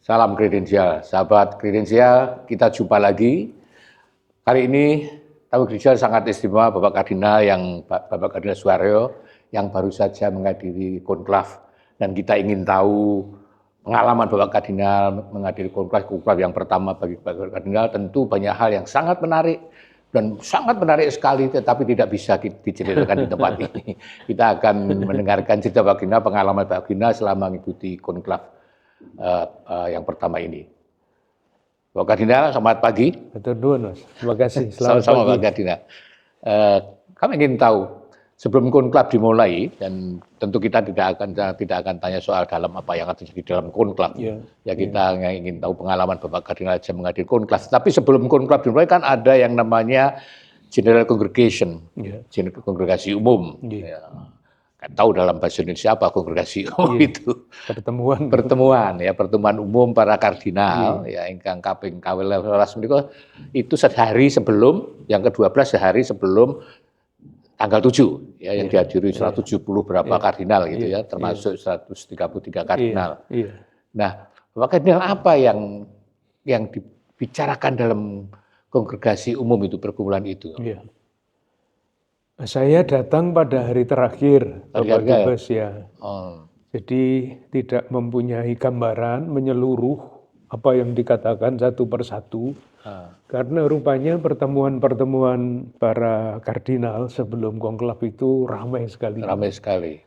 Salam kredensial, sahabat kredensial, kita jumpa lagi. Kali ini tamu kredensial sangat istimewa, Bapak Kardinal Suharyo yang baru saja menghadiri konklav, dan kita ingin tahu pengalaman Bapak Kardinal menghadiri konklav yang pertama bagi Bapak Kardinal. Tentu banyak hal yang sangat menarik dan sangat menarik sekali, tetapi tidak bisa diceritakan di tempat ini. Kita akan mendengarkan cerita Bapak Kardinal, pengalaman Bapak Kardinal selama mengikuti konklav yang pertama ini. Bapak Kardinal, selamat pagi. Betul dulu, Mas. Terima kasih. Selamat Sama-sama, pagi. Pak Kardinal. Kami ingin tahu sebelum konklav dimulai, dan tentu kita tidak akan tanya soal dalam apa yang akan terjadi dalam konklav. Ya kita ingin tahu pengalaman Bapak Kardinal aja menghadiri konklav. Tapi sebelum konklav dimulai kan ada yang namanya General Congregation, kongregasi umum. Ya. Kan tahu dalam bahasa Indonesia apa kongregasi umum itu? Pertemuan umum para kardinal, ya ingkang kaping kawela menika itu sehari sebelum, yang ke-12 sehari sebelum tanggal 7 ya, yang dihadiri 170 berapa kardinal gitu ya, termasuk 133 kardinal. Nah, Bapak Kardinal, apa yang dibicarakan dalam kongregasi umum itu, perkumpulan itu? Saya datang pada hari terakhir Bapak Dubes ya. Jadi tidak mempunyai gambaran menyeluruh apa yang dikatakan satu persatu. Karena rupanya pertemuan-pertemuan para kardinal sebelum konklav itu ramai sekali. Ramai sekali.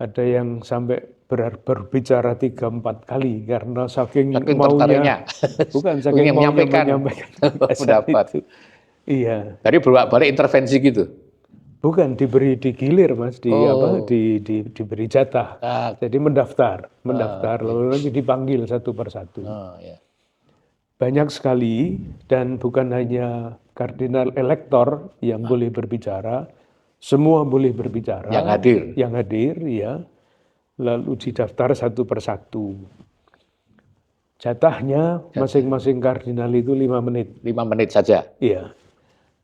Ada yang sampai berbicara 3-4 kali karena saking maunya, bukan saking maunya menyampaikan pendapat. Iya. Tadi bolak-balik intervensi gitu. Bukan, diberi digilir, Mas, diberi jatah. Jadi mendaftar, lalu nanti dipanggil satu persatu. Banyak sekali, dan bukan hanya kardinal elektor yang boleh berbicara, semua boleh berbicara. Yang hadir, ya. Lalu didaftar satu persatu. Jatahnya masing-masing kardinal itu 5 menit. 5 menit saja? Iya.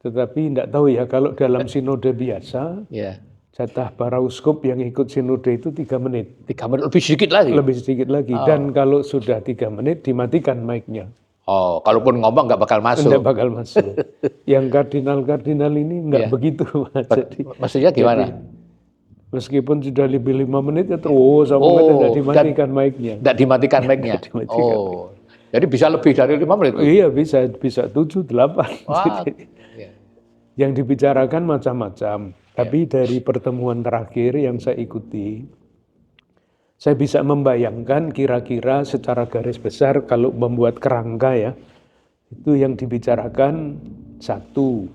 Tetapi tidak tahu ya, kalau dalam sinode biasa, jatah para uskup yang ikut sinode itu 3 menit. 3 menit, lebih sedikit lagi? Lebih sedikit lagi. Dan kalau sudah 3 menit, dimatikan mic-nya. Oh, kalaupun ngomong nggak bakal masuk? Nggak bakal masuk. Yang kardinal-kardinal ini nggak begitu. Maksudnya gimana? Meskipun sudah lebih 5 menit, ya terus tidak dimatikan mic-nya. Nggak dimatikan mic-nya? Oh, jadi bisa lebih dari 5 menit? Iya, bisa 7, 8. Yang dibicarakan macam-macam, tapi dari pertemuan terakhir yang saya ikuti, saya bisa membayangkan kira-kira secara garis besar kalau membuat kerangka ya, itu yang dibicarakan satu,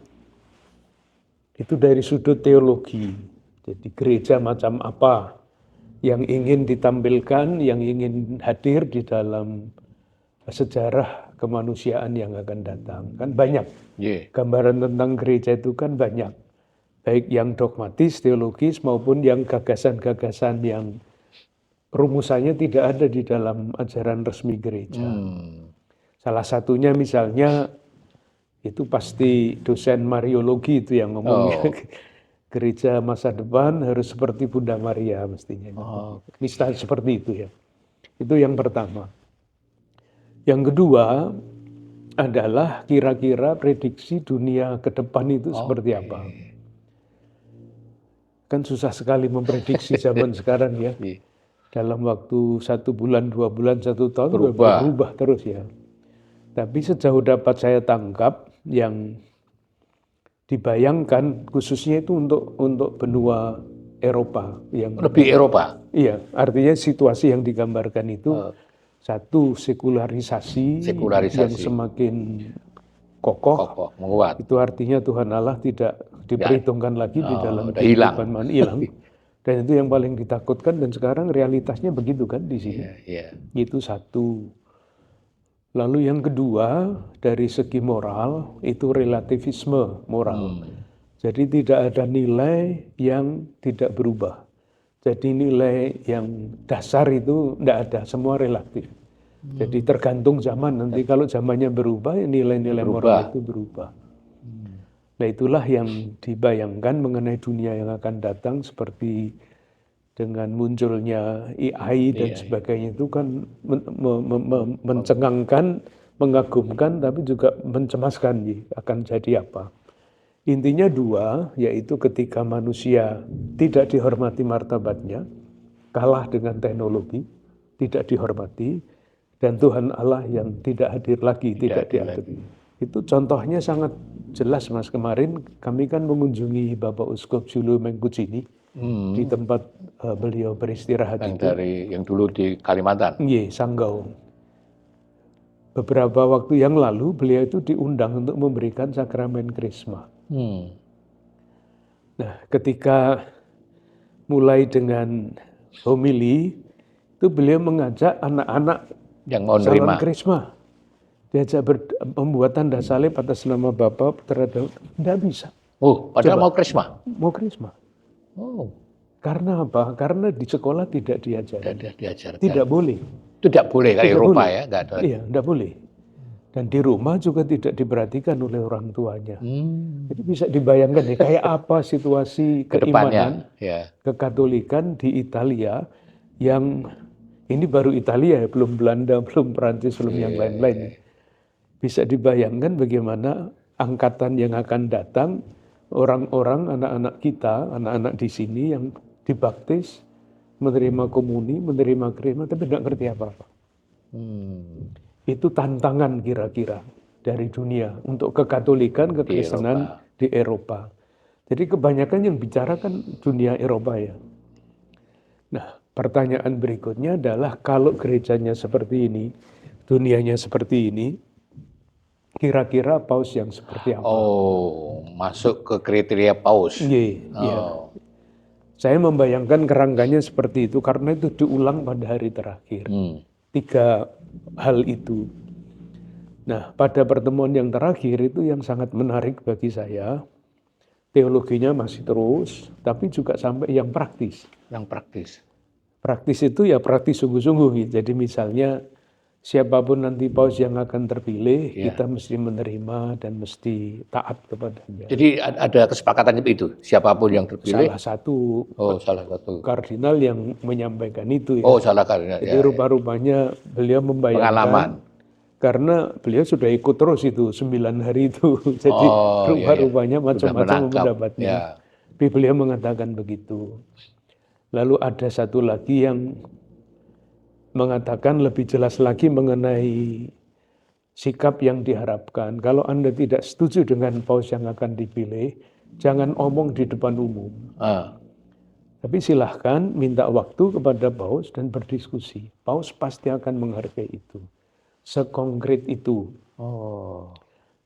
itu dari sudut teologi, jadi gereja macam apa yang ingin ditampilkan, yang ingin hadir di dalam sejarah kemanusiaan yang akan datang. Kan banyak. Gambaran tentang gereja itu kan banyak. Baik yang dogmatis, teologis, maupun yang gagasan-gagasan yang rumusannya tidak ada di dalam ajaran resmi gereja. Salah satunya misalnya, itu pasti dosen Mariologi itu yang ngomongnya. Gereja masa depan harus seperti Bunda Maria mestinya. Misalnya seperti itu ya. Itu yang pertama. Yang kedua adalah kira-kira prediksi dunia ke depan itu seperti apa. Kan susah sekali memprediksi zaman sekarang ya. Dalam waktu 1 bulan, 2 bulan, 1 tahun berubah terus ya. Tapi sejauh dapat saya tangkap, yang dibayangkan khususnya itu untuk benua Eropa. Lebih Eropa? Iya, artinya situasi yang digambarkan itu satu, sekularisasi yang semakin kokoh, menguat. Itu artinya Tuhan Allah tidak diperhitungkan lagi di dalam kehidupan manusia, hilang. Dan itu yang paling ditakutkan, dan sekarang realitasnya begitu kan di sini. Itu satu. Lalu yang kedua, dari segi moral, itu relativisme moral. Jadi tidak ada nilai yang tidak berubah. Jadi nilai yang dasar itu tidak ada, semua relatif. Jadi tergantung zaman, nanti kalau zamannya berubah, nilai-nilai moral itu berubah. Nah itulah yang dibayangkan mengenai dunia yang akan datang, seperti dengan munculnya AI dan sebagainya itu kan mencengangkan, mengagumkan, tapi juga mencemaskan akan jadi apa. Intinya dua, yaitu ketika manusia tidak dihormati martabatnya, kalah dengan teknologi, tidak dihormati, dan Tuhan Allah yang tidak hadir lagi, tidak diakui. Itu contohnya sangat jelas, Mas. Kemarin kami kan mengunjungi Bapak Uskup Julu Mengkucini di tempat beliau beristirahat yang itu. yang dulu di Kalimantan. Iya, Sanggau. Beberapa waktu yang lalu beliau itu diundang untuk memberikan sakramen Krisma. Nah, ketika mulai dengan homili, itu beliau mengajak anak-anak yang mau calon nerima Krisma. Diajak membuat tanda salib atas nama Bapa, Putra, dan tidak bisa. Oh, padahal mau Krisma. Mau Krisma. Oh. Karena apa? Karena di sekolah tidak diajarkan. Tidak boleh. Tidak boleh kayak Eropa ya, nggak ada. Iya, tidak boleh. Dan di rumah juga tidak diperhatikan oleh orang tuanya. Jadi bisa dibayangkan ya, kayak apa situasi keimanan, kekatolikan di Italia yang ini baru Italia ya, belum Belanda, belum Perancis, belum yang lain-lain. Bisa dibayangkan bagaimana angkatan yang akan datang, orang-orang, anak-anak kita, anak-anak di sini yang dibaptis, menerima komuni, menerima krisma, tapi tidak ngerti apa-apa. Itu tantangan kira-kira dari dunia untuk kekatolikan, kekristenan di Eropa. Jadi kebanyakan yang bicara kan dunia Eropa ya. Nah, pertanyaan berikutnya adalah kalau gerejanya seperti ini, dunianya seperti ini, kira-kira paus yang seperti apa? Oh, masuk ke kriteria paus. Iya. Saya membayangkan kerangkanya seperti itu karena itu diulang pada hari terakhir. 3 hal itu. Nah, pada pertemuan yang terakhir itu yang sangat menarik bagi saya, teologinya masih terus, tapi juga sampai yang praktis. Yang praktis. Praktis itu ya praktis sungguh-sungguh. Jadi misalnya siapapun nanti paus yang akan terpilih, kita mesti menerima dan mesti taat kepadanya. Jadi ada kesepakatan itu, siapapun yang terpilih? Salah satu kardinal yang menyampaikan itu ya. Oh, salah kardinal. Jadi rupa-rupanya beliau membayangkan pengalaman. Karena beliau sudah ikut terus itu 9 hari itu. Jadi rupa-rupanya macam-macam pendapatnya. Tapi beliau mengatakan begitu. Lalu ada satu lagi yang mengatakan lebih jelas lagi mengenai sikap yang diharapkan. Kalau Anda tidak setuju dengan paus yang akan dipilih, jangan omong di depan umum. Tapi silahkan minta waktu kepada paus dan berdiskusi. Paus pasti akan menghargai itu. Sekonkret itu.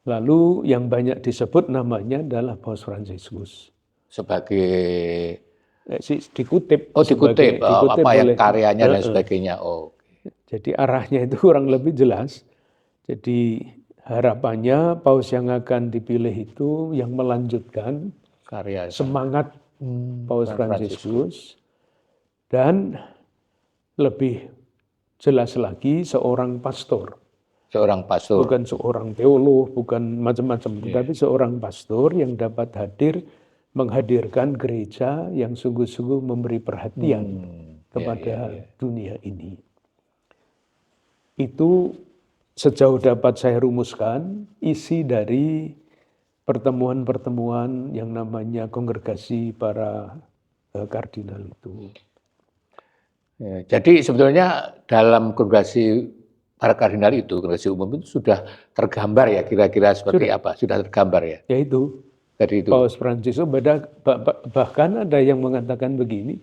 Lalu yang banyak disebut namanya adalah Paus Fransiskus. Sebagai dikutip. Dikutip apa yang karyanya dan sebagainya. Jadi arahnya itu kurang lebih jelas. Jadi harapannya paus yang akan dipilih itu yang melanjutkan karya semangat Paus Fransiskus dan lebih jelas lagi seorang pastor. Seorang pastor. Bukan seorang teolog, bukan macam-macam, tetapi seorang pastor yang dapat hadir menghadirkan gereja yang sungguh-sungguh memberi perhatian kepada dunia ini. Itu sejauh dapat saya rumuskan isi dari pertemuan-pertemuan yang namanya kongregasi para kardinal itu. Jadi sebetulnya dalam kongregasi para kardinal itu, kongregasi umum itu sudah tergambar ya kira-kira seperti apa? Sudah tergambar ya? Yaitu. Dari itu. Paus Fransiskus bahkan ada yang mengatakan begini,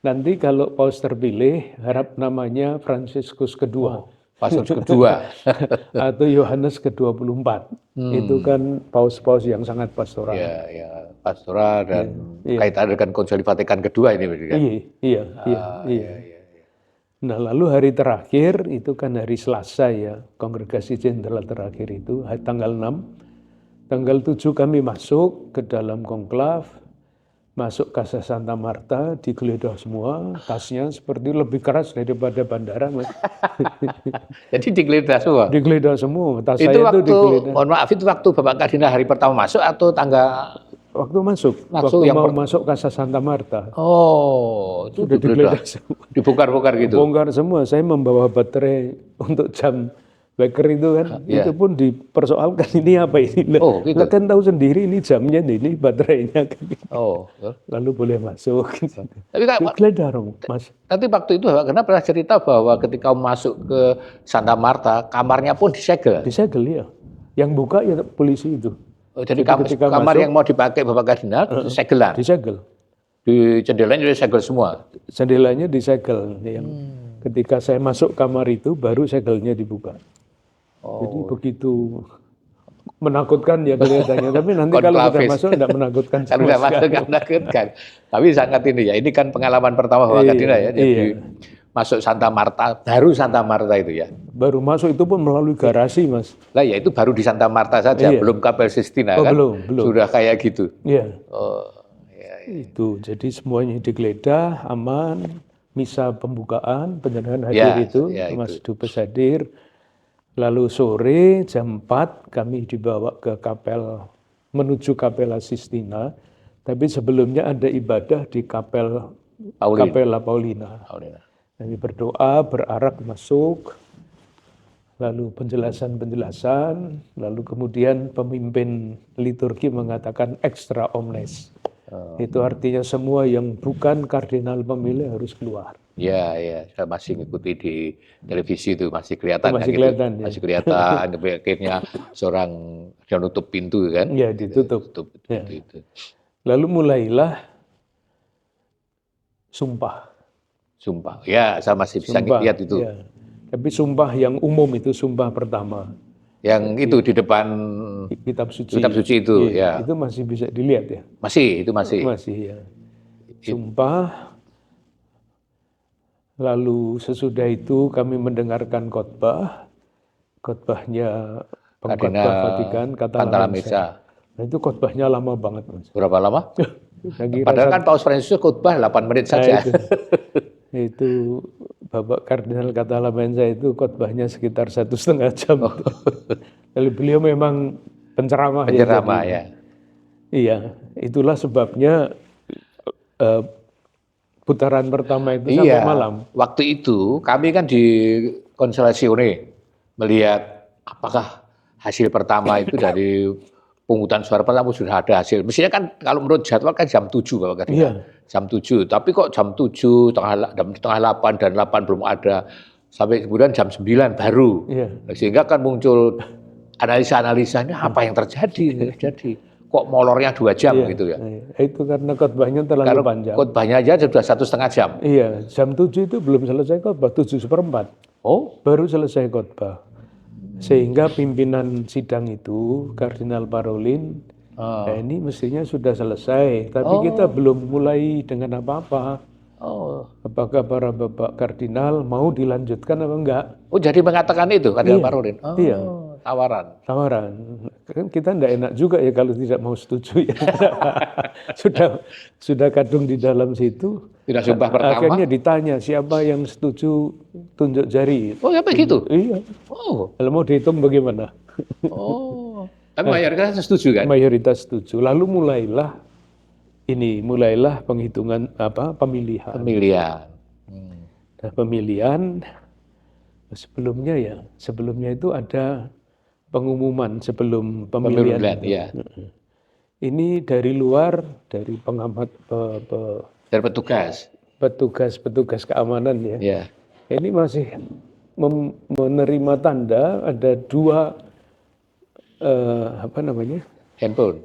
nanti kalau paus terpilih harap namanya Fransiskus kedua. Paus kedua. Atau Yohanes ke-24. Itu kan paus-paus yang sangat pastoral. Iya, pastoral dan kaitan dengan Konsili Vatikan kedua ini. Iya. Nah lalu hari terakhir itu kan hari Selasa ya, kongregasi jenderal terakhir itu tanggal 6. Tanggal 7 kami masuk ke dalam konklav, masuk Casa Santa Marta, digeledah semua, tasnya seperti lebih keras daripada bandara. Jadi digeledah semua? Digeledah semua, tas itu saya waktu, itu digeledah. Mohon maaf, itu waktu Bapak Kardinal hari pertama masuk atau tanggal Waktu masuk, Langsung waktu yang mau masuk Casa Santa Marta, Oh, itu sudah digeledah semua. dibongkar-bongkar gitu. Bongkar semua, saya membawa baterai untuk jam beker itu kan, Iya. itu pun dipersoalkan ini apa ini. Lah, Oh, gitu. lah kan tahu sendiri ini jamnya, ini baterainya. Kan. Oh. Lalu boleh masuk. Tapi Kak, Digeledah dong, Mas. nanti waktu itu Bapak Kartina pernah cerita bahwa ketika masuk ke Santa Marta, kamarnya pun disegel. Disegel ya. Yang buka ya polisi itu. Oh, jadi ketika kamar masuk, yang mau dipakai Bapak Kardinal disegelan. disegel. Di jendelanya disegel semua. Jendelanya disegel. Yang ketika saya masuk kamar itu baru segelnya dibuka. Jadi begitu menakutkan ya kelihatannya. Tapi nanti kalau sudah Konklavis. masuk tidak menakutkan Kalau sama nggak masuk sekali. nggak menakutkan. Tapi sangat ini ya. Ini kan pengalaman pertama Bapak Kardinal ya. Jadi masuk Santa Marta, baru Santa Marta itu ya. Baru masuk itu pun melalui garasi, Mas. Lah ya itu baru di Santa Marta saja, belum Kapel Sistina Oh, kan. belum. Sudah kayak gitu. Iya. Oh, ya. Itu. Jadi semuanya digeledah, aman. Misa pembukaan, penyerahan Ya, hadir itu, ya, Mas Dubes hadir. Lalu sore jam 4 kami dibawa ke kapel, menuju Kapela Sistina. Tapi sebelumnya ada ibadah di Kapela Paulina. Kami berdoa, berarak masuk, lalu penjelasan, lalu kemudian pemimpin liturgi mengatakan extra omnes. Itu artinya semua yang bukan kardinal pemilih harus keluar. Ya, saya masih ngikuti di televisi itu masih kelihatan. Masih gitu. kelihatan, ya. Masih kelihatan. Akhirnya seorang dia nutup pintu kan? Ya, ditutup. Tutup Ya. pintu itu. Lalu mulailah sumpah. Ya, saya masih bisa lihat itu. Ya. Tapi sumpah yang umum itu sumpah pertama. Yang itu di depan Kitab suci. kitab suci itu, ya. Itu masih bisa dilihat ya. Masih, itu masih. Masih ya. Sumpah. Lalu sesudah itu kami mendengarkan khotbah. Khotbahnya pengkhotbah Vatikan, kata Lamesa. Nah, itu khotbahnya lama banget, Mas. Berapa lama? Padahal kan Paus Fransiskus khotbah 8 menit saja. Itu Bapak Kardinal kata Lamesa itu khotbahnya sekitar 1,5 jam. Lalu beliau memang penceramah. Penceramah ya. Iya, itulah sebabnya putaran pertama itu sampai malam. Waktu itu kami kan di Konsolasione melihat apakah hasil pertama itu dari pungutan suara pertama sudah ada hasil. Mestinya kan kalau menurut jadwal kan jam 7 Bapak Kardinal. Iya. Jam 7, tapi kok jam 7, setengah 8 dan 8 belum ada. Sampai kemudian jam 9 baru. Iya. Sehingga kan muncul analisa-analisanya apa yang terjadi. Kok molornya 2 jam gitu ya. Itu karena khotbahnya terlalu panjang. Khotbahnya aja sudah 1,5 jam. Iya, jam 7 itu belum selesai khotbah, 7:15. Oh, baru selesai khotbah. Sehingga pimpinan sidang itu, Kardinal Parolin, ini mestinya sudah selesai, tapi kita belum mulai dengan apa-apa. Apakah para Bapak Kardinal mau dilanjutkan apa enggak? Oh, jadi mengatakan itu Kardinal Parolin? Iya. Tawaran. Kan kita enggak enak juga ya kalau tidak mau setuju ya. sudah kadung di dalam situ. Tidak sumpah pertama. Akhirnya ditanya siapa yang setuju tunjuk jari. Oh, ya begitu? Iya. Oh. Kalau mau dihitung bagaimana? Oh. Tapi mayoritas setuju kan? Mayoritas setuju. Lalu mulailah penghitungan pemilihan. Nah, pemilihan sebelumnya itu ada pengumuman sebelum pemilihan. Ya. Ini dari luar, dari pengamat dari petugas keamanan ya. Ya. Ini masih menerima tanda ada 2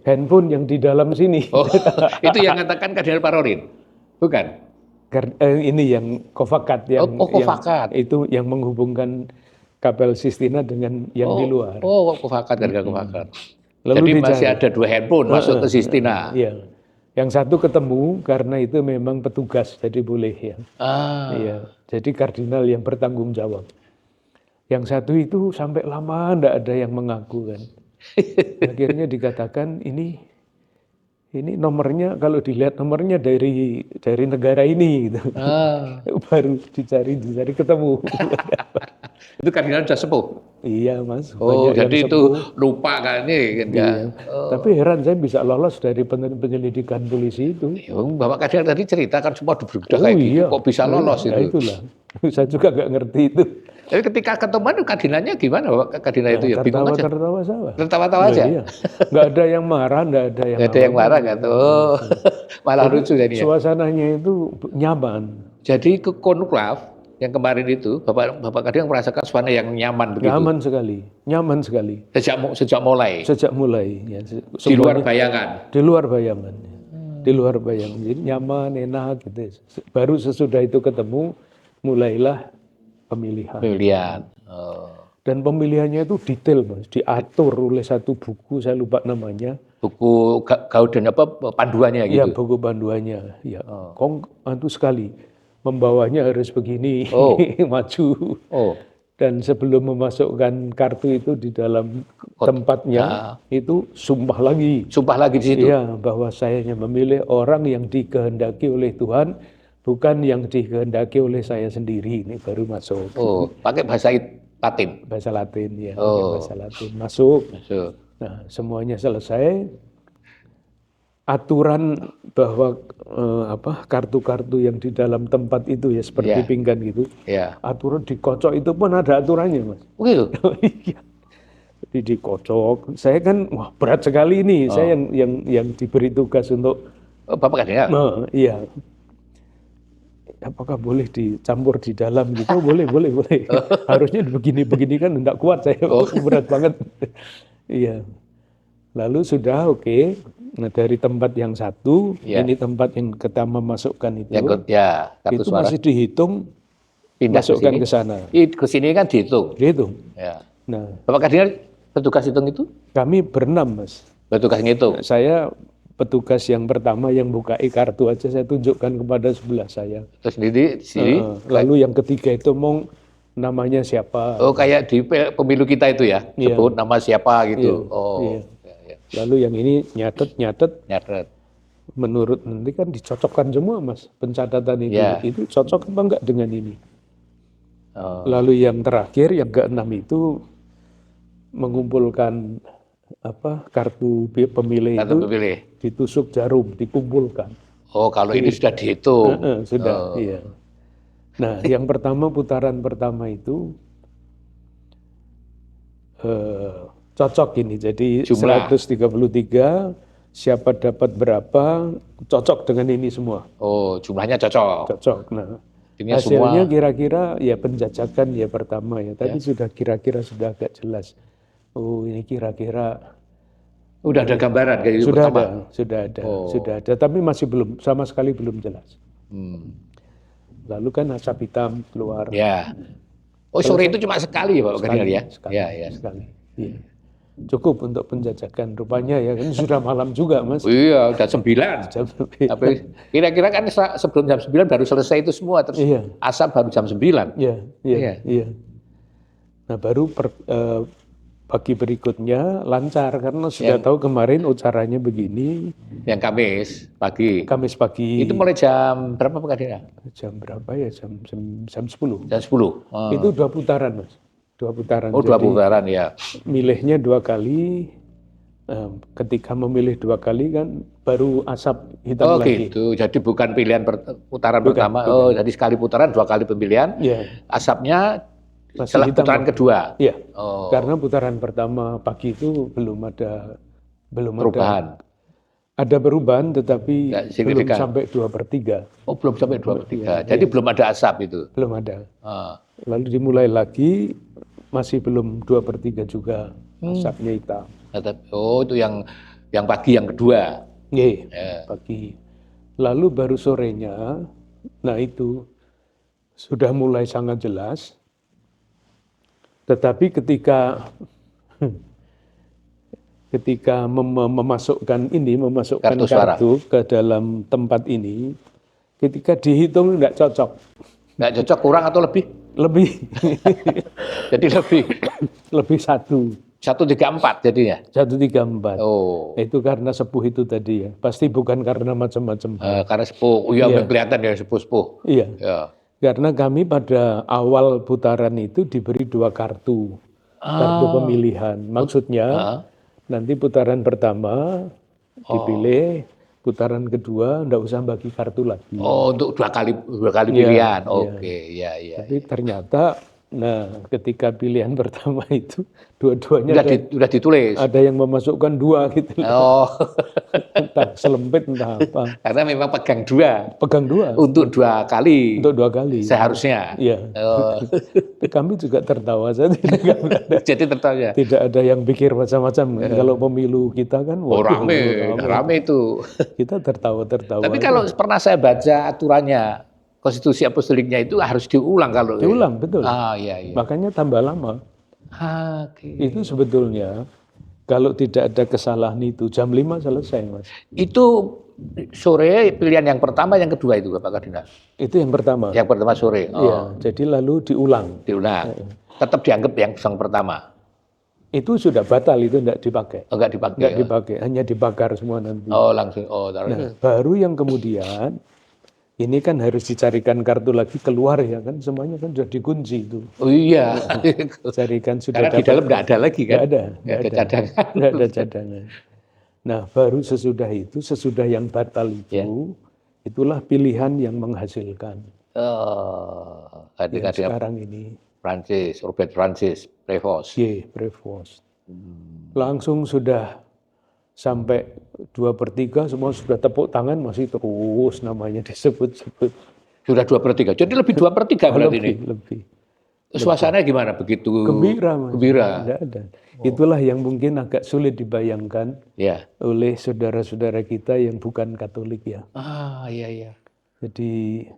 handphone yang di dalam sini. Oh, itu yang katakan Kardinal Parolin, bukan? Ini yang Kofakat Kofakat. Itu yang menghubungkan Kapel Sistina dengan yang di luar. Oh, Kofakat, Kardinal Kofakat. Lalu jadi masih ada 2 handphone masuk ke Sistina. Iya. Yang satu ketemu karena itu memang petugas, jadi boleh ya. Iya. Jadi kardinal yang bertanggung jawab. Yang satu itu sampai lama enggak ada yang mengaku kan. Akhirnya dikatakan ini nomornya, kalau dilihat nomornya dari negara ini gitu. Baru dicari ketemu. Itu kardinal sudah sepuh. Iya Mas, Oh, banyak yang jadi itu sepuh. lupa kan ini kan ya. Iya. Tapi heran saya bisa lolos dari penyelidikan polisi itu. Ya, Bapak Kadina tadi cerita kan semua udah Oh kayak gitu, iya, kok bisa lolos ya itu. itulah. Saya juga nggak ngerti itu. Tapi ketika ketemuan Kadinanya gimana Bapak Kadina Nah, itu ya? Bingung aja. tertawa-tertawa sama. Tertawa-tawa Nah, aja. iya, nggak ada yang marah, nggak ada yang Gak ada yang apapun. marah nggak tuh? Oh, malah Jadi lucu jadinya. suasananya itu nyaman. Jadi ke konklaf yang kemarin itu, Bapak Kadina merasakan suasana yang nyaman begitu. Nyaman sekali. Sejak mulai. Sejak mulai, ya, Di luar semuanya bayangan. di luar bayangan. Di luar bayangan, jadi nyaman, enak gitu. Baru sesudah itu ketemu, mulailah pemilihan. Pemilihan. Oh. Dan pemilihannya itu detail, Mas. Diatur oleh satu buku, saya lupa namanya. Buku Gauden apa panduannya Ya, gitu. buku panduannya. Ya, itu sekali. Membawanya harus begini, Oh. maju. Oh. Dan sebelum memasukkan kartu itu di dalam tempatnya, itu sumpah lagi. Sumpah lagi di situ. Iya, bahwa saya hanya memilih orang yang dikehendaki oleh Tuhan, bukan yang dikehendaki oleh saya sendiri. Ini baru masuk. Oh, pakai bahasa Latin. Bahasa Latin, ya. Oh. Pakai bahasa Latin. Masuk. Masuk. Nah, semuanya selesai. Aturan bahwa kartu-kartu yang di dalam tempat itu ya seperti Yeah. pinggan gitu. Ya. Aturan dikocok itu pun ada aturannya, Mas. Begitu. Iya. Jadi dikocok. Saya kan wah berat sekali ini. Saya yang diberi tugas untuk Bapak Kadina. iya. Apakah boleh dicampur di dalam gitu? Boleh. Harusnya begini kan enggak kuat saya. Berat banget. Iya. Lalu sudah oke. Nah, dari tempat yang satu, ini tempat yang kita memasukkan itu. Kartu itu suara. masih dihitung, Pindah masukkan ke sana. Ke sini kan dihitung. Dihitung. Ya. Nah, Bapak Kadina petugas hitung itu? kami berenam, Mas. Petugas ngitung. Saya petugas yang pertama yang buka kartu aja saya tunjukkan kepada sebelah saya. Terus di sini. Lalu yang ketiga itu namanya siapa. Oh, kayak di pemilu kita itu ya, sebut nama siapa gitu. Iya. Oh. Iya. Lalu yang ini nyatet. Menurut nanti kan dicocokkan semua, Mas, pencatatan itu. Yeah. Itu cocok apa enggak dengan ini. Oh. Lalu yang terakhir, yang keenam itu mengumpulkan kartu pemilih itu ditusuk jarum, dikumpulkan. Oh, kalau ini sudah dihitung. Sudah, iya. Nah, yang putaran pertama itu cocok ini. Jadi jumlah 133, siapa dapat berapa, cocok dengan ini semua. Oh, jumlahnya cocok. Cocok. Nah, Artinya hasilnya kira-kira ya penjajakan ya pertama ya. Tadi sudah kira-kira sudah agak jelas. Oh, ini kira-kira udah ada gambaran kayak gitu sudah pertama. Sudah ada, tapi masih belum, sama sekali belum jelas. Lalu kan asap hitam keluar. Ya. Oh, sore itu cuma sekali ya Pak Kadina ya? Sekali. Iya. Cukup untuk penjajakan rupanya ya, kan sudah malam juga, Mas. Iya, udah 9. Tapi kira-kira kan sebelum jam 9 baru selesai itu semua, terus asap baru jam 9. Iya. Nah, baru pagi berikutnya lancar karena sudah tahu kemarin acaranya begini. Yang Kamis pagi. Itu mulai jam berapa Pak Kadina? Jam berapa ya? Jam 10. Jam 10. Itu 2 putaran, Mas. 2 putaran. Oh, 2 putaran ya. Milihnya 2 kali. Ketika memilih 2 kali kan baru asap hitam lagi. Oh gitu. Jadi bukan pilihan putaran pertama. Oh, jadi sekali putaran 2 kali pemilihan. Iya. Asapnya setelah putaran kedua. Iya. Oh. Karena putaran pertama pagi itu belum ada perubahan. Ada perubahan tetapi belum sampai 2/3. Oh, belum sampai 2/3. Jadi belum ada asap itu. Belum ada. Lalu dimulai lagi masih belum 2/3 juga asapnya hitam. Oh, itu yang pagi yang kedua. Iya, pagi. Lalu baru sorenya, nah itu sudah mulai sangat jelas. Tetapi ketika memasukkan kartu ke dalam tempat ini, ketika dihitung nggak cocok. Nggak cocok, kurang atau lebih? Lebih. Jadi lebih. Lebih 134 jadinya? 134. Oh. Itu karena sepuh itu tadi ya. Pasti bukan karena macam-macam. Karena sepuh. Kelihatan ya sepuh-sepuh. Iya. Ya. Karena kami pada awal putaran itu diberi 2 kartu. kartu pemilihan. Maksudnya Ah. nanti putaran pertama dipilih, putaran kedua nggak usah bagi kartu lagi. Oh, untuk dua kali Iya, pilihan. iya. Oke, ya. Tapi ternyata, nah ketika pilihan pertama itu dua-duanya Udah ditulis. ada yang memasukkan 2 gitu. Oh, Entah selempit, entah apa. karena memang pegang 2 Pegang 2 untuk 2 kali. untuk 2 kali. Seharusnya. Iya. Oh. Kami juga tertawa saja. Jadi tertawa. Tidak ada yang pikir macam-macam. Kalau pemilu kita kan, Oh, waduh, rame itu. kita tertawa-tertawa. Tapi kalau pernah saya baca aturannya, konstitusi apostoliknya itu harus diulang kalau diulang, betul. Iya. Makanya tambah lama. Oke. Itu sebetulnya kalau tidak ada kesalahan itu jam 5 selesai, Mas. Itu sore pilihan yang pertama, yang kedua itu Bapak Kardinal. Itu yang pertama. Yang pertama sore. Iya, jadi lalu diulang. Diulang. Tetap dianggap yang pertama. Itu sudah batal, itu enggak dipakai. Oh, enggak dipakai. Enggak dipakai, hanya dibakar semua nanti. Oh, langsung. Nah, baru yang kemudian ini kan harus dicarikan kartu lagi keluar ya kan, semuanya kan sudah dikunci itu. Oh iya. Carikan sudah Karena di dalam enggak ada lagi kan? Enggak ada cadangan. Enggak ada cadangan. Nah, baru sesudah itu, sesudah yang batal itu, itulah pilihan yang menghasilkan. Yang sekarang ini. Robert Francis Prevost. Prevost. Langsung sudah sampai 2/3 semua sudah tepuk tangan, masih terus namanya disebut-sebut. Sudah 2/3. Jadi lebih 2/3 berarti ini. Lebih. Suasananya gimana begitu? Gembira, Mas. Gembira. Tidak ada. Itulah yang mungkin agak sulit dibayangkan oleh saudara-saudara kita yang bukan Katolik ya. Iya. Jadi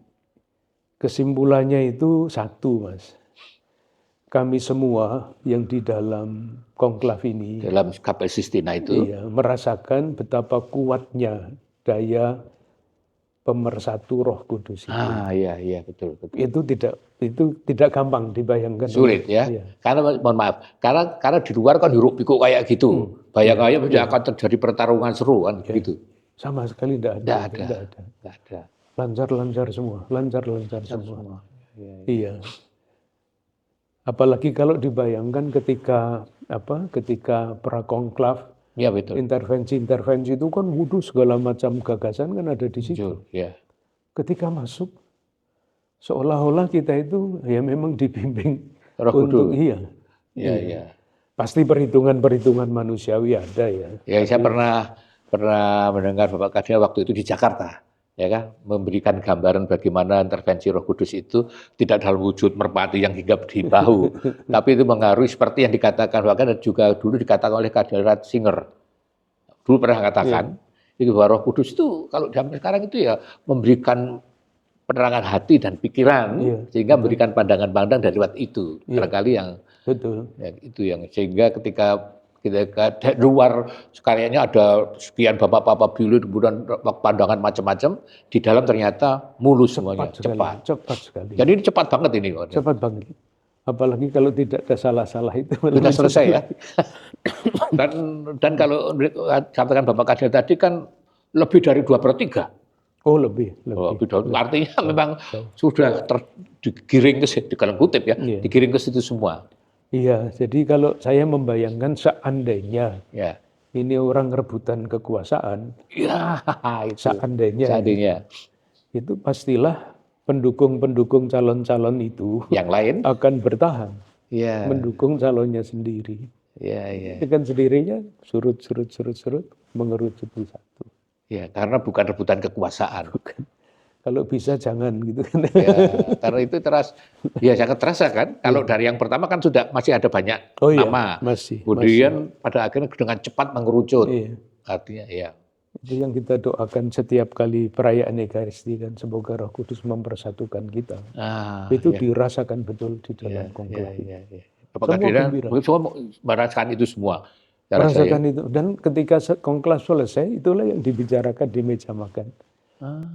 kesimpulannya itu satu, Mas. Kami semua yang di dalam konklav ini, dalam Kapel Sistina itu, merasakan betapa kuatnya daya pemersatu Roh Kudus itu. Iya, betul. Itu tidak gampang dibayangkan. Sulit ya. Karena mohon maaf, karena di luar kan hiruk pikuk kayak gitu. Bayang-bayang akan terjadi pertarungan seru kan gitu. Sama sekali tidak ada. Lancar-lancar semua. Iya. Apalagi kalau dibayangkan ketika prakonklav, betul. Intervensi itu kan segala macam gagasan kan ada di situ. Ketika masuk, seolah-olah kita itu ya memang dibimbing Roh Kudus. Iya. Pasti perhitungan manusiawi ada ya. Ya, saya pernah mendengar Bapak Kardinal waktu itu di Jakarta. Ya kan, memberikan gambaran bagaimana intervensi Roh Kudus itu tidak dalam wujud merpati yang hinggap di bahu, tapi itu mengaruhi seperti yang dikatakan bahkan juga dulu dikatakan oleh Kardinal Ratzinger. Dulu pernah katakan itu bahwa Roh Kudus itu kalau zaman sekarang itu ya memberikan penerangan hati dan pikiran sehingga memberikan pandangan-pandangan dari lewat itu. Barangkali yang itu yang sehingga ketika luar karyanya ada sekian bapak-bapak bilu, kemudian pandangan macam-macam, di dalam ternyata mulus semuanya, cepat sekali. Jadi ini cepat banget ini. Cepat banget. Apalagi kalau tidak ada salah-salah itu. Sudah selesai ya. Dan kalau katakan Bapak Kardinal tadi kan lebih dari 2/3. Oh lebih. Artinya memang sudah digiring ke situ, dalam kutip ya, digiring ke situ semua. Iya, jadi kalau saya membayangkan seandainya ini orang rebutan kekuasaan, seandainya itu pastilah pendukung calon-calon itu yang lain akan bertahan, mendukung calonnya sendiri. Dengan sendirinya surut mengerucut satu. Ya, karena bukan rebutan kekuasaan. Bukan. Kalau bisa jangan gitu kan. Karena itu sangat terasa kan. Kalau dari yang pertama kan masih ada banyak nama. Kemudian pada akhirnya dengan cepat mengerucut. Artinya itu yang kita doakan setiap kali perayaan Ekaristi kan, semoga Roh Kudus mempersatukan kita. Itu dirasakan betul di dalam konklav. Bapak Kardinal semua merasakan itu semua. Merasakan itu. Dan ketika konklav selesai, itulah yang dibicarakan di meja makan.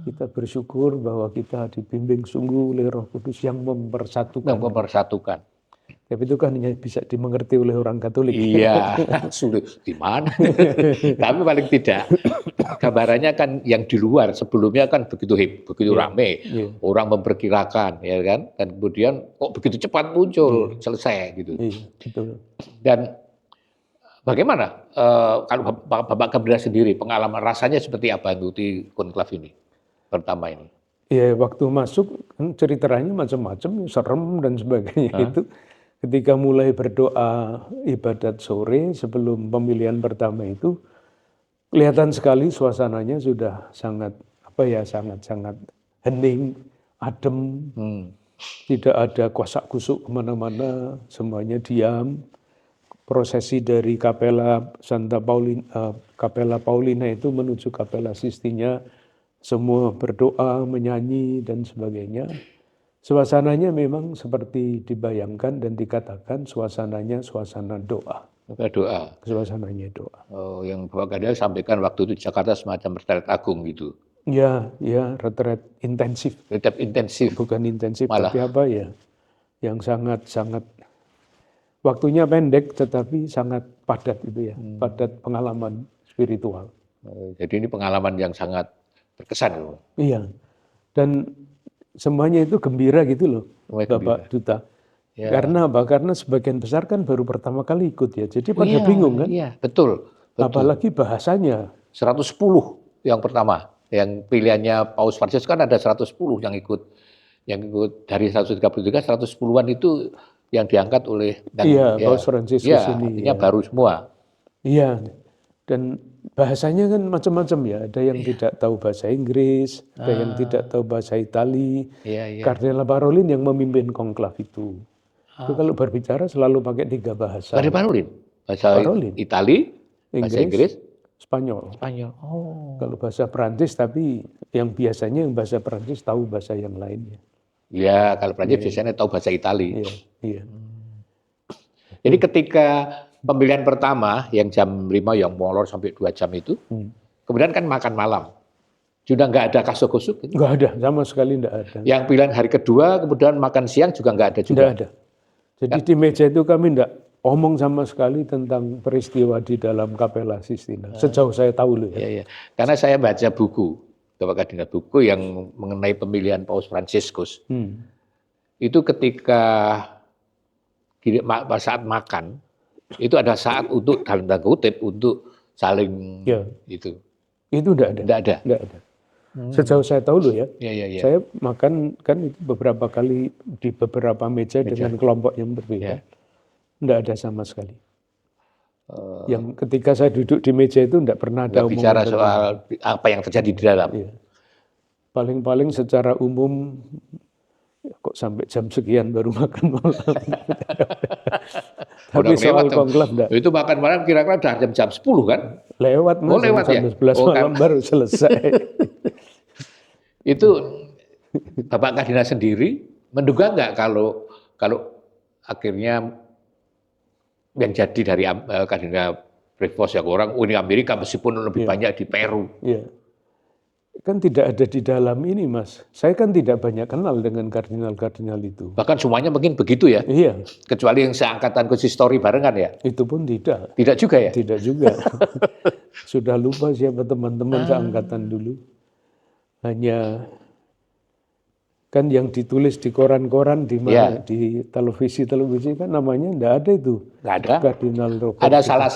Kita bersyukur bahwa kita dibimbing sungguh oleh Roh Kudus yang mempersatukan. Tapi itu kan hanya bisa dimengerti oleh orang Katolik. Iya, sulit di mana? Tapi paling tidak gambarannya kan yang di luar sebelumnya kan begitu Iya, rame, iya, orang memperkirakan, ya kan? Dan kemudian kok begitu cepat muncul, selesai gitu. iya, betul. Dan bagaimana kalau Bapak Gabriel sendiri pengalaman rasanya seperti apa mengikuti konklav ini pertama ini? Ya waktu masuk kan ceritanya macam-macam, serem dan sebagainya Hah? itu. Ketika mulai berdoa ibadat sore sebelum pemilihan pertama itu, kelihatan sekali suasananya sudah sangat sangat hening, adem, Hmm. tidak ada kosak-kusuk kemana-mana, semuanya diam. Prosesi dari Kapela Paulina itu menuju Kapela Sistina, semua berdoa, menyanyi dan sebagainya. Suasananya memang seperti dibayangkan dan dikatakan suasananya suasana doa. Maka doa. Suasananya doa. Oh, yang Bapak Gabriel sampaikan waktu itu di Jakarta semacam retret agung gitu. Ya, ya, retret intensif. Tetap intensif Bukan intensif, malah. tapi apa ya, yang sangat-sangat, waktunya pendek tetapi sangat padat itu ya, padat pengalaman spiritual. Jadi ini pengalaman yang sangat berkesan. Iya, dan semuanya itu gembira gitu loh, Semuanya Bapak gembira. Duta. Ya. Karena apa? Karena sebagian besar kan baru pertama kali ikut ya, jadi pada Iya, bingung kan. iya, betul. Apalagi bahasanya. 110 yang pertama, yang pilihannya Paus Franciscus kan ada 110 yang ikut dari 133, 110-an itu yang diangkat oleh dan Iya, ya, Paus Franciscus ya, ini. artinya Ya. baru semua. Iya, dan bahasanya kan macam-macam ya. Ada yang tidak tahu bahasa Inggris, ada yang tidak tahu bahasa Itali. Iya, iya. Kardinal Parolin yang memimpin konklav itu. Itu kalau berbicara selalu pakai 3 bahasa. Dari Parolin, bahasa Parolin. Itali, bahasa Inggris, Spanyol. Spanyol. Oh. Kalau bahasa Perancis, tapi yang biasanya yang bahasa Perancis tahu bahasa yang lainnya. Ya, kalau Prancis biasanya tahu bahasa Itali. Iya, iya. Jadi ketika pemilihan pertama yang jam 5 yang molor sampai 2 jam itu, kemudian kan makan malam. Sudah nggak ada kasuk-kusuk. Gitu. Nggak ada, sama sekali nggak ada. Yang pilihan hari kedua, kemudian makan siang juga nggak ada juga. Nggak ada. Jadi di meja itu kami nggak omong sama sekali tentang peristiwa di dalam Kapela Sistina. Sejauh saya tahu loh ya. Iya, iya. Karena saya baca buku, Bapak Kardinal, buku yang mengenai pemilihan Paus Franciscus. Itu ketika saat makan, itu ada saat untuk dalam tanda kutip untuk saling itu. Itu nggak ada. Nggak ada. Nggak ada. Sejauh saya tahu loh ya. Iya. Saya makan kan itu beberapa kali di beberapa meja dengan kelompok yang berbeda. Nggak ada sama sekali. Yang ketika saya duduk di meja itu nggak pernah ada omongan bicara soal apa yang terjadi di dalam. Iya. Paling-paling secara umum kok sampai jam sekian baru makan malam. Tapi soal konklav enggak. Itu makan malam kira-kira udah jam 10 kan? Lewat Mas, lewat jam 11 malam baru selesai. Itu Bapak Kardinal sendiri menduga nggak kalau akhirnya yang jadi dari Kardinal Prevost yang orang ini Amerika meskipun lebih banyak di Peru. Iya. Kan tidak ada di dalam ini Mas. Saya kan tidak banyak kenal dengan kardinal-kardinal itu. Bahkan semuanya mungkin begitu ya? Iya. Kecuali yang seangkatan konsistori barengan ya? Itu pun tidak. Tidak juga ya? Tidak juga. Sudah lupa siapa teman-teman seangkatan dulu. Hanya kan yang ditulis di koran-koran di mana di televisi kan namanya enggak ada itu. Enggak ada. Kardinal Robert. Ada salah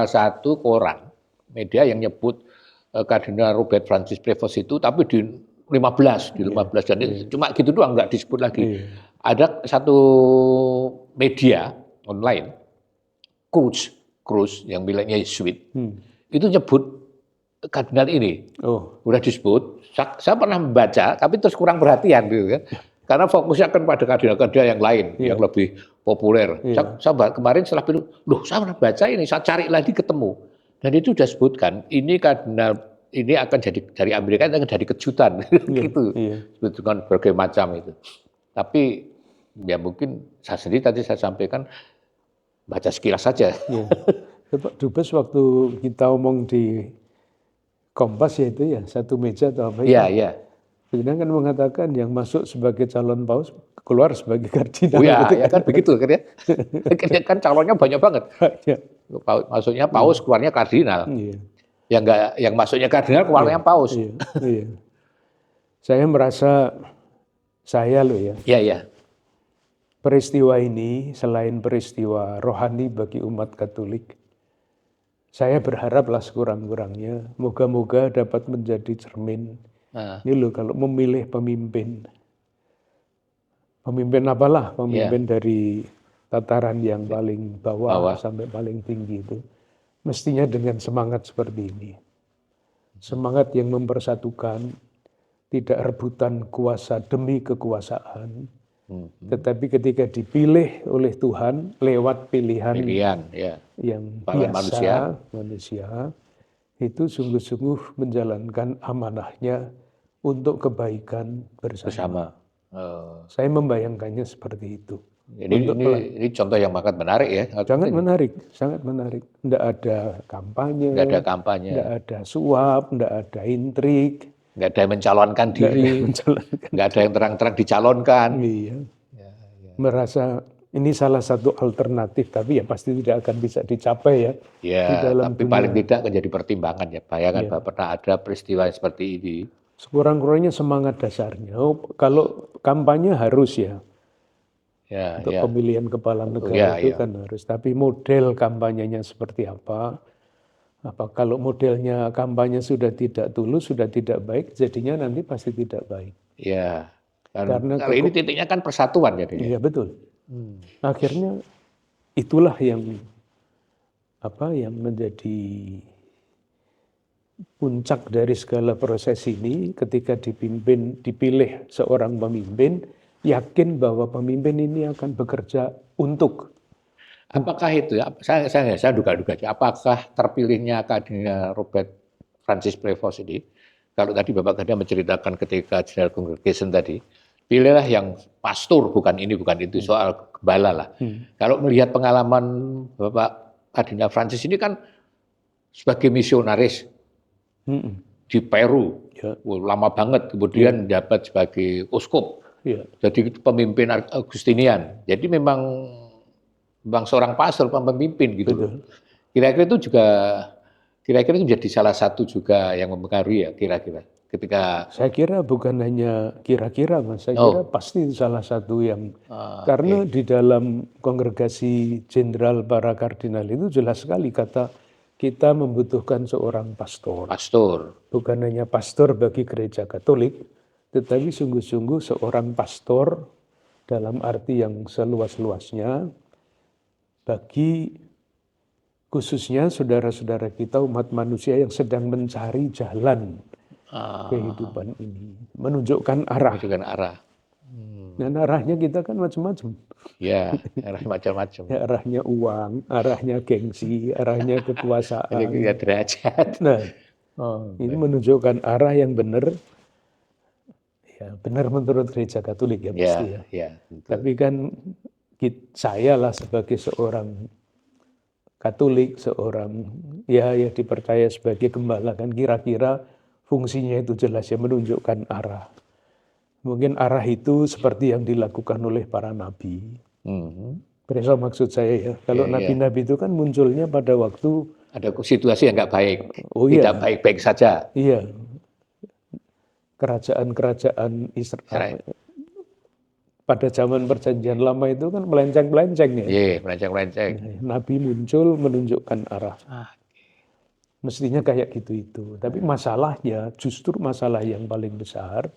satu koran media yang nyebut Kardinal Robert Francis Prevost itu tapi di 15 dan cuma gitu doang enggak disebut lagi. Ada satu media online Cruz yang bilangnya Yesuit. Itu nyebut kardinal ini. Udah disebut. Saya pernah membaca tapi terus kurang perhatian gitu kan. Karena fokusnya kan pada kardinal-kardinal yang lain yang lebih populer. Saya kemarin setelah itu, saya pernah baca ini, saya cari lagi ketemu. Dan itu sudah sebutkan, ini kardinal ini akan jadi dari Amerika akan jadi kejutan gitu. Sebutkan berbagai macam itu. Tapi ya mungkin saya sendiri tadi saya sampaikan baca sekilas saja. Pak Dubes waktu kita omong di Kompas ya itu ya satu meja atau apa itu. Iya. Sedangkan mengatakan yang masuk sebagai calon paus keluar sebagai kardinal. Oh ya kan begitu kan ya. Kan calonnya banyak banget. Ya. Masuknya paus, keluarnya kardinal. Iya. Yang masuknya kardinal, keluarnya paus. Iya. Iya. Saya merasa loh ya. Iya, iya. Peristiwa ini selain peristiwa rohani bagi umat Katolik, saya berharaplah sekurang-kurangnya, moga-moga dapat menjadi cermin. Ini loh kalau memilih pemimpin apalah, pemimpin dari tataran yang paling bawah sampai paling tinggi itu, mestinya dengan semangat seperti ini. Semangat yang mempersatukan, tidak rebutan kuasa demi kekuasaan, tetapi ketika dipilih oleh Tuhan lewat pilihan yang biasa manusia, itu sungguh-sungguh menjalankan amanahnya untuk kebaikan bersama. Saya membayangkannya seperti itu. Ini contoh yang sangat menarik ya. Sangat menarik. Tidak ada kampanye, tidak ada suap, tidak ada intrik. Nggak ada yang mencalonkan diri, nggak ada yang terang-terang dicalonkan. Iya. Merasa ini salah satu alternatif, tapi ya pasti tidak akan bisa dicapai ya. Ya, tapi paling tidak akan jadi pertimbangan ya. Bayangkan bahwa pernah ada peristiwa seperti ini. Sekurang-kurangnya semangat dasarnya. Kalau kampanye harus ya. Untuk pemilihan kepala negara itu kan harus. Tapi model kampanyenya seperti apa? Kalau modelnya kampanye sudah tidak tulus, sudah tidak baik, jadinya nanti pasti tidak baik. Iya. Karena ini titiknya kan persatuan jadinya. Iya betul. Akhirnya itulah yang menjadi puncak dari segala proses ini ketika dipilih seorang pemimpin, yakin bahwa pemimpin ini akan bekerja untuk. Apakah itu ya? Saya duga-duga. Apakah terpilihnya Kardinal Robert Francis Prevost ini? Kalau tadi Bapak Kardinal menceritakan ketika General Congregation tadi, pilihlah yang pastor, bukan ini, bukan itu, soal gembala lah. Kalau melihat pengalaman Bapak Kardinal Francis ini kan sebagai misionaris di Peru, lama banget, kemudian dapat sebagai uskup, jadi pemimpin Agustinian. Jadi memang seorang pastor, pemimpin gitu. Kira-kira itu menjadi salah satu juga yang mempengaruhi ya kira-kira. Saya kira bukan hanya kira-kira, Mas. Saya kira pasti salah satu yang karena di dalam Kongregasi Jenderal para Kardinal itu jelas sekali kata kita membutuhkan seorang pastor. Bukan hanya pastor bagi gereja Katolik, tetapi sungguh-sungguh seorang pastor dalam arti yang seluas-luasnya bagi khususnya saudara-saudara kita umat manusia yang sedang mencari jalan kehidupan ini, menunjukkan arah. Dan arahnya kita kan macam-macam. Ya, arah macam-macam. Ya, arahnya uang, arahnya gengsi, arahnya kekuasaan. Ini derajat. Nah, ini menunjukkan arah yang benar. Ya, benar menurut gereja Katolik ya pasti ya. Tapi kan saya lah sebagai seorang Katolik, seorang ya dipercaya sebagai gembala kan kira-kira fungsinya itu jelas ya menunjukkan arah. Mungkin arah itu seperti yang dilakukan oleh para nabi. Berasa maksud saya ya. Kalau nabi-nabi itu kan munculnya pada waktu ada situasi yang nggak baik, tidak baik-baik saja. Iya. Kerajaan-kerajaan Israel. Pada zaman Perjanjian Lama itu kan melenceng-melenceng ya. Iya, melenceng-melenceng. Nabi muncul menunjukkan arah. Mestinya kayak gitu itu. Tapi masalahnya, justru masalah yang paling besar,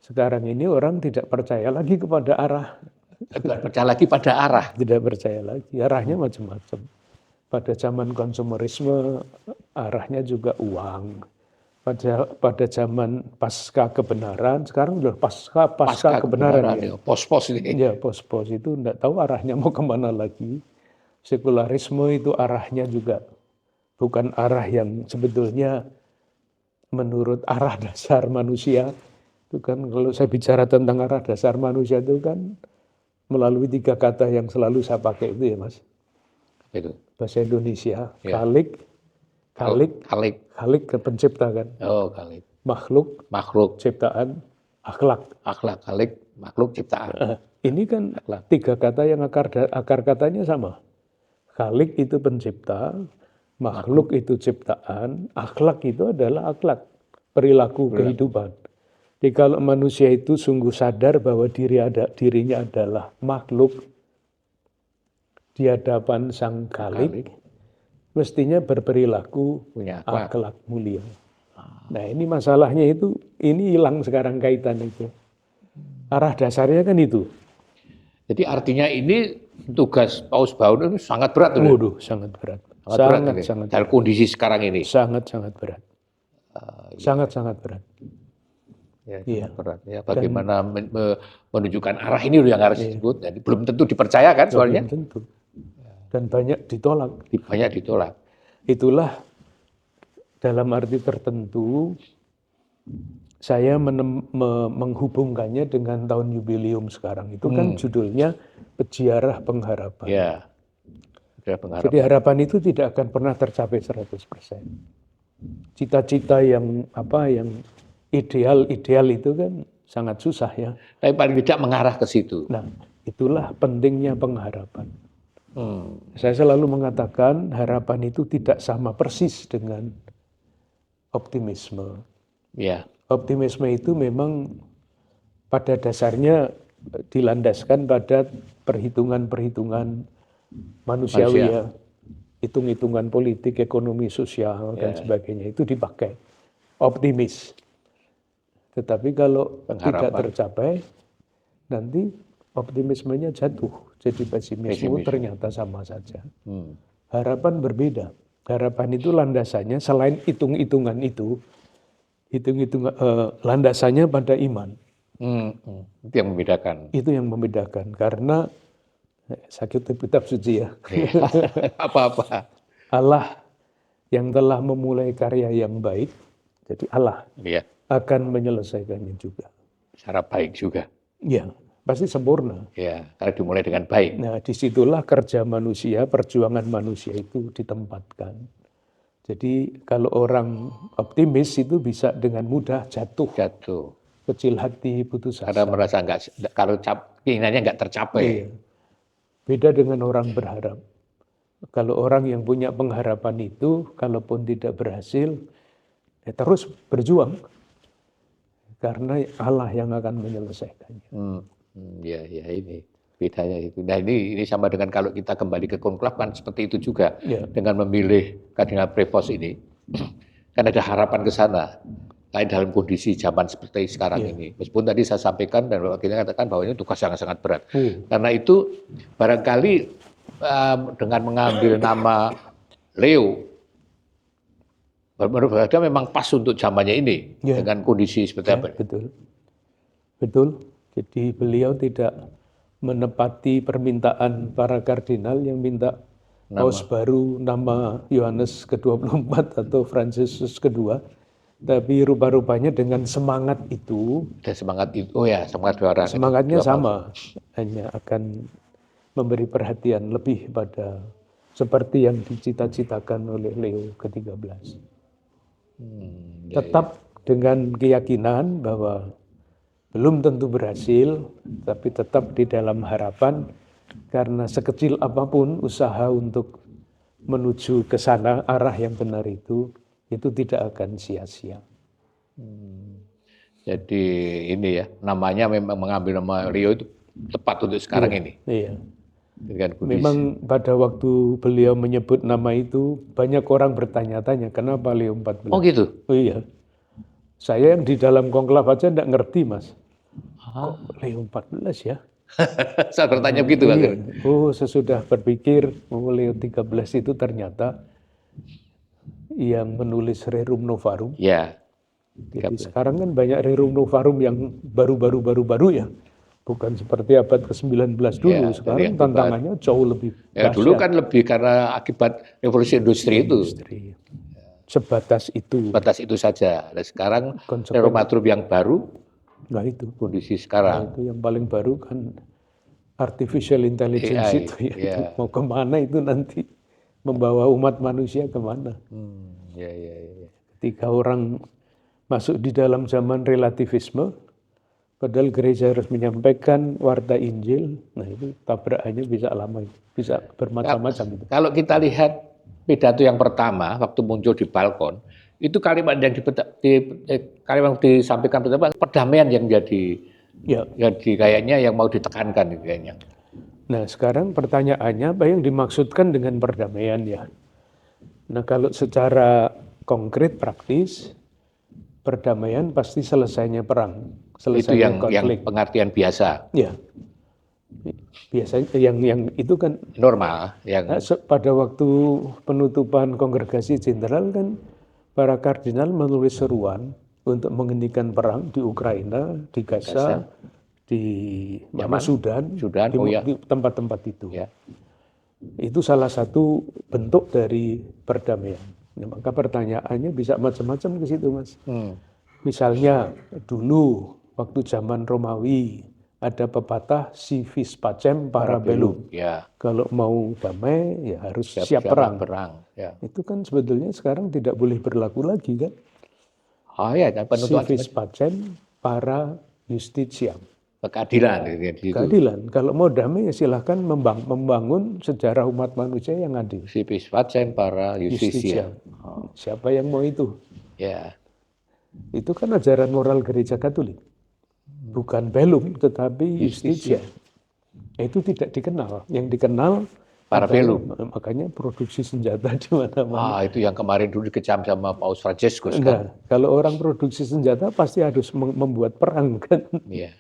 sekarang ini orang tidak percaya lagi kepada arah. Tidak percaya lagi pada arah. Tidak percaya lagi. Arahnya macam-macam. Pada zaman konsumerisme, arahnya juga uang. Pada zaman pasca kebenaran, sekarang sudah pasca kebenaran. Ya. Pos-pos ini. Ya, pos-pos itu tidak tahu arahnya mau kemana lagi. Sekularisme itu arahnya juga bukan arah yang sebetulnya menurut arah dasar manusia. Itu kan kalau saya bicara tentang arah dasar manusia itu kan melalui 3 kata yang selalu saya pakai itu ya Mas. Itu. Bahasa Indonesia, ya. Khalik ke pencipta kan. Oh, Khalik. makhluk, makhluk, ciptaan, akhlak. akhlak, khalik, makhluk, ciptaan. Ini kan tiga kata yang akar katanya sama. Khalik itu pencipta, makhluk itu ciptaan, akhlak itu adalah akhlak, perilaku kehidupan. Jadi kalau manusia itu sungguh sadar bahwa dirinya adalah makhluk di hadapan Sang Khalik, mestinya berperilaku Punya akhlak mulia. Nah ini masalahnya itu, ini hilang sekarang kaitan itu. Arah dasarnya kan itu. Jadi artinya ini tugas Paus Baun itu sangat berat. Waduh, sangat berat. Sangat Dalam kondisi sekarang ini. Sangat berat. Sangat berat. Ya, sangat berat. Ya, bagaimana menunjukkan arah ini yang harus disebut. Jadi belum tentu dipercaya kan soalnya. Belum tentu. Dan banyak ditolak. Banyak ditolak. Itulah dalam arti tertentu saya menghubungkannya dengan tahun jubileum sekarang. Itu kan judulnya Peziarah Pengharapan. Ya. Pengharapan. Jadi harapan itu tidak akan pernah tercapai 100%. Cita-cita yang ideal itu kan sangat susah ya. Tapi paling tidak mengarah ke situ. Nah, itulah pentingnya pengharapan. Saya selalu mengatakan harapan itu tidak sama persis dengan optimisme. Ya. Optimisme itu memang pada dasarnya dilandaskan pada perhitungan-perhitungan manusiawi ya. Hitung-hitungan politik, ekonomi, sosial, dan sebagainya itu dipakai. Optimis. Tetapi kalau tidak tercapai, nanti optimismenya jatuh. Jadi pesimisme ternyata sama saja. Harapan berbeda. Harapan itu landasannya selain hitung-hitungan itu, landasannya pada iman. Itu yang membedakan. Itu yang membedakan. Karena sakit kitab suci ya. Apa-apa. Allah yang telah memulai karya yang baik, jadi Allah akan menyelesaikannya juga. Secara baik juga. Ya, pasti sempurna. Ya, karena dimulai dengan baik. Nah, disitulah kerja manusia, perjuangan manusia itu ditempatkan. Jadi kalau orang optimis itu bisa dengan mudah jatuh. Kecil hati, putus asa. Karena merasa kalau keinginannya nggak tercapai. Iya. Beda dengan orang berharap. Kalau orang yang punya pengharapan itu, kalaupun tidak berhasil, ya terus berjuang. Karena Allah yang akan menyelesaikannya. Ya ini bedanya itu. Nah ini sama dengan kalau kita kembali ke konklav kan seperti itu juga. Dengan memilih Kardinal Prevost ini, kan ada harapan ke sana. Lain dalam kondisi zaman seperti sekarang ini. Meskipun tadi saya sampaikan dan Bapak Gini katakan bahwa ini tugas yang sangat berat. Karena itu barangkali dengan mengambil nama Leo, menurut saya memang pas untuk zamannya ini dengan kondisi seperti apa. Betul. Jadi beliau tidak menepati permintaan para kardinal yang minta paus baru nama Yohanes ke-24 atau Fransiskus kedua. Tapi rupa-rupanya dengan semangat itu, semangatnya sama, hanya akan memberi perhatian lebih pada seperti yang dicita-citakan oleh Leo ke-13. Tetap dengan keyakinan bahwa belum tentu berhasil, tapi tetap di dalam harapan, karena sekecil apapun usaha untuk menuju ke sana, arah yang benar itu tidak akan sia-sia. Jadi ini ya, namanya memang mengambil nama Leo itu tepat untuk sekarang ini. Iya. Memang pada waktu beliau menyebut nama itu, banyak orang bertanya-tanya, kenapa Leo 14? Oh gitu? Oh iya. Saya yang di dalam konklav aja enggak ngerti, Mas. Kok Leo 14 ya? Saya bertanya begitu. Sesudah berpikir, Leo 13 itu ternyata yang menulis Rerum Novarum. Ya. Jadi sekarang kan banyak Rerum Novarum yang baru ya. Bukan seperti abad ke-19 dulu. Sekarang tantangannya jauh lebih dahsyat. Dulu kan lebih karena akibat revolusi industri itu. Sebatas itu. Sebatas itu saja. Dan sekarang Rerum Novarum yang baru, itu kondisi sekarang. Itu yang paling baru kan artificial intelligence AI, itu ya. Mau kemana itu nanti? Membawa umat manusia kemana? Ya. Ketika orang masuk di dalam zaman relativisme, padahal gereja harus menyampaikan warta Injil. Nah itu tabrakannya bisa lama, bisa bermacam-macam itu. Kalau kita lihat pidato yang pertama waktu muncul di balkon, itu kalimat yang kalimat disampaikan pertama perdamaian yang jadi kayaknya yang mau ditekankan kayaknya. Nah sekarang pertanyaannya apa yang dimaksudkan dengan perdamaian ya? Nah kalau secara konkret praktis, perdamaian pasti selesainya perang, selesainya konflik. Yang pengertian biasa. Ya, biasanya yang itu kan normal. Pada waktu penutupan kongregasi jenderal kan para kardinal menulis seruan untuk menghentikan perang di Ukraina, di Gaza, di Sudan, di tempat-tempat itu. Ya. Itu salah satu bentuk dari perdamaian. Nah, maka pertanyaannya bisa macam-macam ke situ, Mas. Misalnya dulu waktu zaman Romawi ada pepatah si vis pacem para bellum. Ya. Kalau mau damai ya harus siap perang. Ya. Itu kan sebetulnya sekarang tidak boleh berlaku lagi kan? Oh ya, si vis pacem para justitiam. Keadilan. Keadilan. Kalau mau damai ya silahkan membangun sejarah umat manusia yang adil. Si vis pacem para justitiam. Siapa yang mau itu? Ya. Itu kan ajaran moral gereja Katolik. Bukan bellum tetapi justitiam. Itu tidak dikenal. Yang dikenal para bellum. Makanya produksi senjata di mana-mana. Itu yang kemarin dulu dikecam sama Paus Francescus kan. Kalau orang produksi senjata pasti harus membuat perang kan. Iya.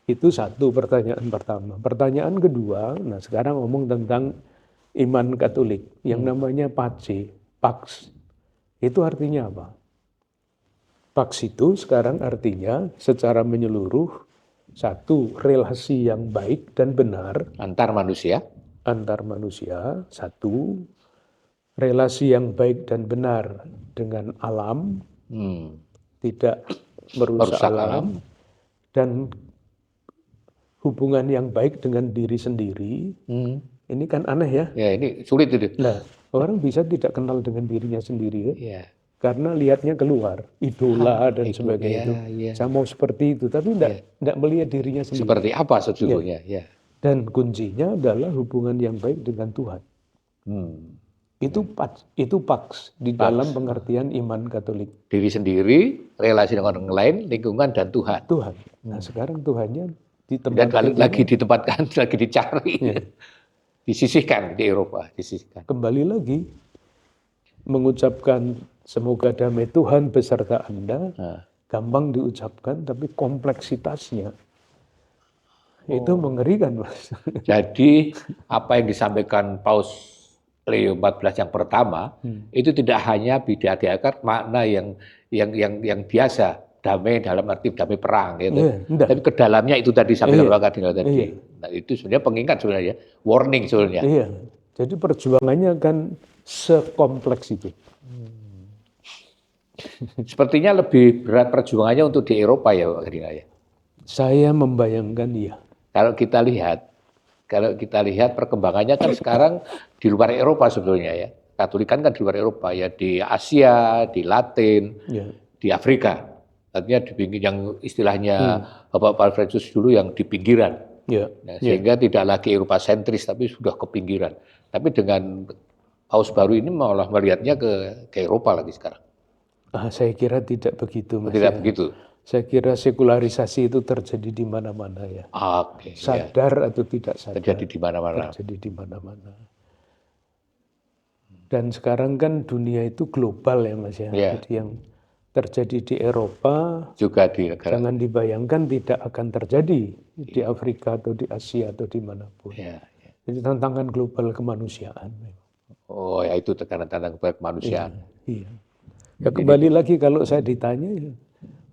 Itu satu pertanyaan pertama. Pertanyaan kedua, nah sekarang ngomong tentang iman Katolik yang namanya pax. Itu artinya apa? Pax itu sekarang artinya secara menyeluruh satu relasi yang baik dan benar antar manusia. Satu, relasi yang baik dan benar dengan alam, tidak merusak alam, dan hubungan yang baik dengan diri sendiri. Ini kan aneh ya? Ya, ini sulit itu. Nah, orang bisa tidak kenal dengan dirinya sendiri, ya? Karena lihatnya keluar, idola dan sebagainya itu. Saya mau seperti itu, tapi tidak melihat dirinya sendiri. Seperti apa sesungguhnya? Ya. Dan kuncinya adalah hubungan yang baik dengan Tuhan. Itu pax di dalam pengertian iman Katolik. Diri sendiri, relasi dengan orang lain, lingkungan dan Tuhan. Nah sekarang Tuhannya ditempatkan lagi dicari, disisihkan di Eropa, disisihkan. Kembali lagi mengucapkan semoga damai Tuhan beserta Anda, gampang diucapkan tapi kompleksitasnya itu mengerikan, Mas. Jadi apa yang disampaikan Paus Leo XIV yang pertama itu tidak hanya bidadari makna yang biasa, damai dalam arti damai perang gitu. Tapi ke dalamnya itu tadi sampai Bapak Kardinal tadi. Nah, itu sebenarnya pengingat sebenarnya, warning sebenarnya. Iya. Jadi perjuangannya kan sekompleks itu. Sepertinya lebih berat perjuangannya untuk di Eropa ya Pak Kardinal ya. Saya membayangkan iya. Kalau kita lihat perkembangannya kan sekarang di luar Eropa sebetulnya ya. Katolikan kan di luar Eropa ya, di Asia, di Latin, di Afrika. Artinya di pinggir yang istilahnya Bapak Francescus dulu yang di pinggiran. Nah, sehingga tidak lagi Eropa sentris tapi sudah ke pinggiran. Tapi dengan Paus baru ini malah melihatnya ke Eropa lagi sekarang. Saya kira tidak begitu, Mas. Tidak begitu. Saya kira sekularisasi itu terjadi di mana-mana ya. Sadar atau tidak sadar. Terjadi di mana-mana. Dan sekarang kan dunia itu global ya, Mas ya. Jadi yang terjadi di Eropa juga di negara. Jangan dibayangkan tidak akan terjadi di Afrika atau di Asia atau dimanapun. Jadi tantangan global kemanusiaan. Oh ya, itu tantangan global kemanusiaan. Iya. Ya kembali lagi kalau saya ditanya,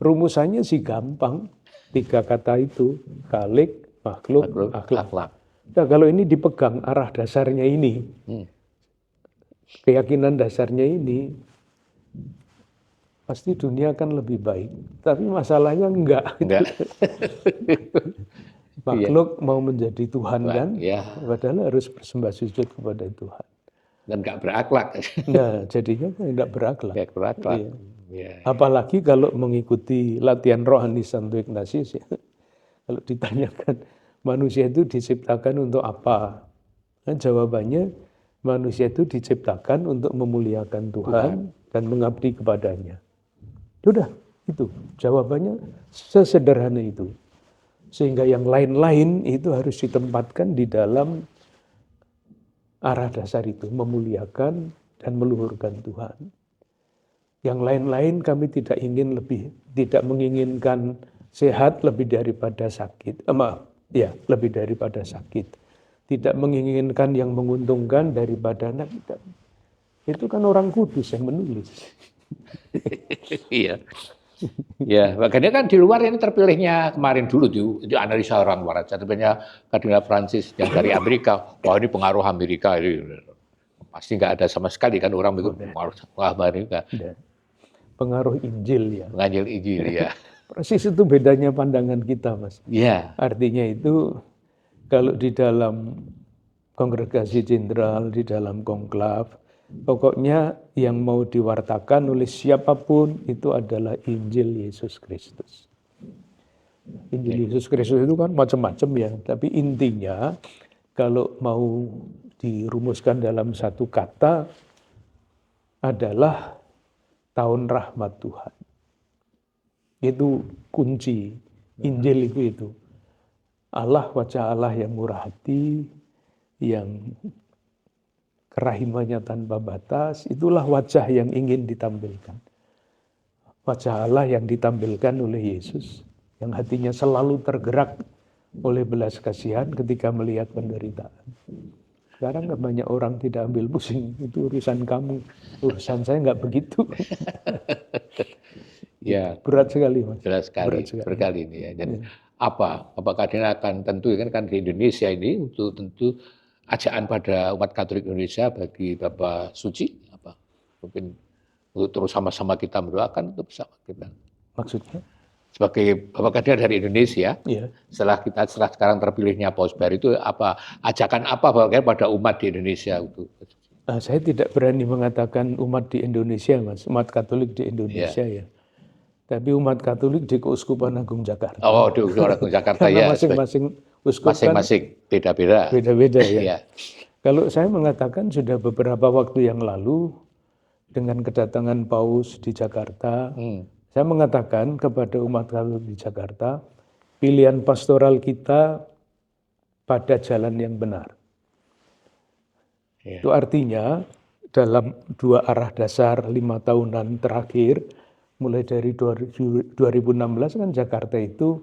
rumusannya sih gampang. 3 kata itu, khalik, makhluk, akhlak. Nah, kalau ini dipegang arah dasarnya ini, keyakinan dasarnya ini, pasti dunia akan lebih baik. Tapi masalahnya enggak. Makhluk mau menjadi Tuhan kan, padahal harus bersembah sujud kepada Tuhan. Dan enggak berakhlak. Nah, jadinya enggak berakhlak. Enggak berakhlak. Ya. Apalagi kalau mengikuti latihan rohani Santo Ignatius ya. Kalau ditanyakan manusia itu diciptakan untuk apa? Nah, jawabannya manusia itu diciptakan untuk memuliakan Tuhan dan mengabdi kepadanya. Sudah, itu jawabannya sesederhana itu. Sehingga yang lain-lain itu harus ditempatkan di dalam arah dasar itu, memuliakan dan meluhurkan Tuhan. Yang lain-lain kami tidak menginginkan sehat lebih daripada sakit. Lebih daripada sakit. Tidak menginginkan yang menguntungkan daripada anak kita. Itu kan orang kudus yang menulis. Iya. Ya, makanya kan di luar ini terpilihnya kemarin dulu itu analisa orang luar aja. Terpilihnya Kardinal Francis yang dari Amerika. Wah, ini pengaruh Amerika ini. Pasti nggak ada sama sekali kan orang itu pengaruh Amerika. Pengaruh Injil ya. Pengaruh Injil ya. Persis itu bedanya pandangan kita, Mas. Iya. Artinya itu kalau di dalam kongregasi jenderal, di dalam konklav, pokoknya yang mau diwartakan oleh siapapun itu adalah Injil Yesus Kristus. Injil Yesus Kristus itu kan macam-macam ya, tapi intinya kalau mau dirumuskan dalam satu kata adalah tahun rahmat Tuhan. Itu kunci Injil itu. Allah, wajah Allah yang murah hati, yang kerahimannya tanpa batas, itulah wajah yang ingin ditampilkan. Wajah Allah yang ditampilkan oleh Yesus, yang hatinya selalu tergerak oleh belas kasihan ketika melihat penderitaan. Sekarang banyak orang tidak ambil pusing, itu urusan kamu, urusan saya nggak begitu. Ya, berat sekali, Mas. Berat sekali ini ya. Dan apakah dia akan tentu kan di Indonesia ini untuk tentu ajaan pada umat Katolik Indonesia bagi Bapak Suci apa? Mungkin untuk terus sama-sama kita mendoakan untuk bersama kita. Maksudnya? Sebagai Bapak Kardinal dari Indonesia, ya. setelah sekarang terpilihnya Paus Baru itu ajakan apa Bapak pada umat di Indonesia itu? Saya tidak berani mengatakan umat di Indonesia, Mas, umat Katolik di Indonesia ya. Tapi umat Katolik di Keuskupan Agung Jakarta. Oh, di Keuskupan Agung Jakarta ya. Masing-masing uskup masing-masing beda-beda. Beda-beda ya. Kalau saya mengatakan sudah beberapa waktu yang lalu dengan kedatangan Paus di Jakarta, saya mengatakan kepada umat Katolik di Jakarta, pilihan pastoral kita pada jalan yang benar. Itu artinya dalam dua arah dasar 5 tahunan terakhir, mulai dari 2016 kan Jakarta itu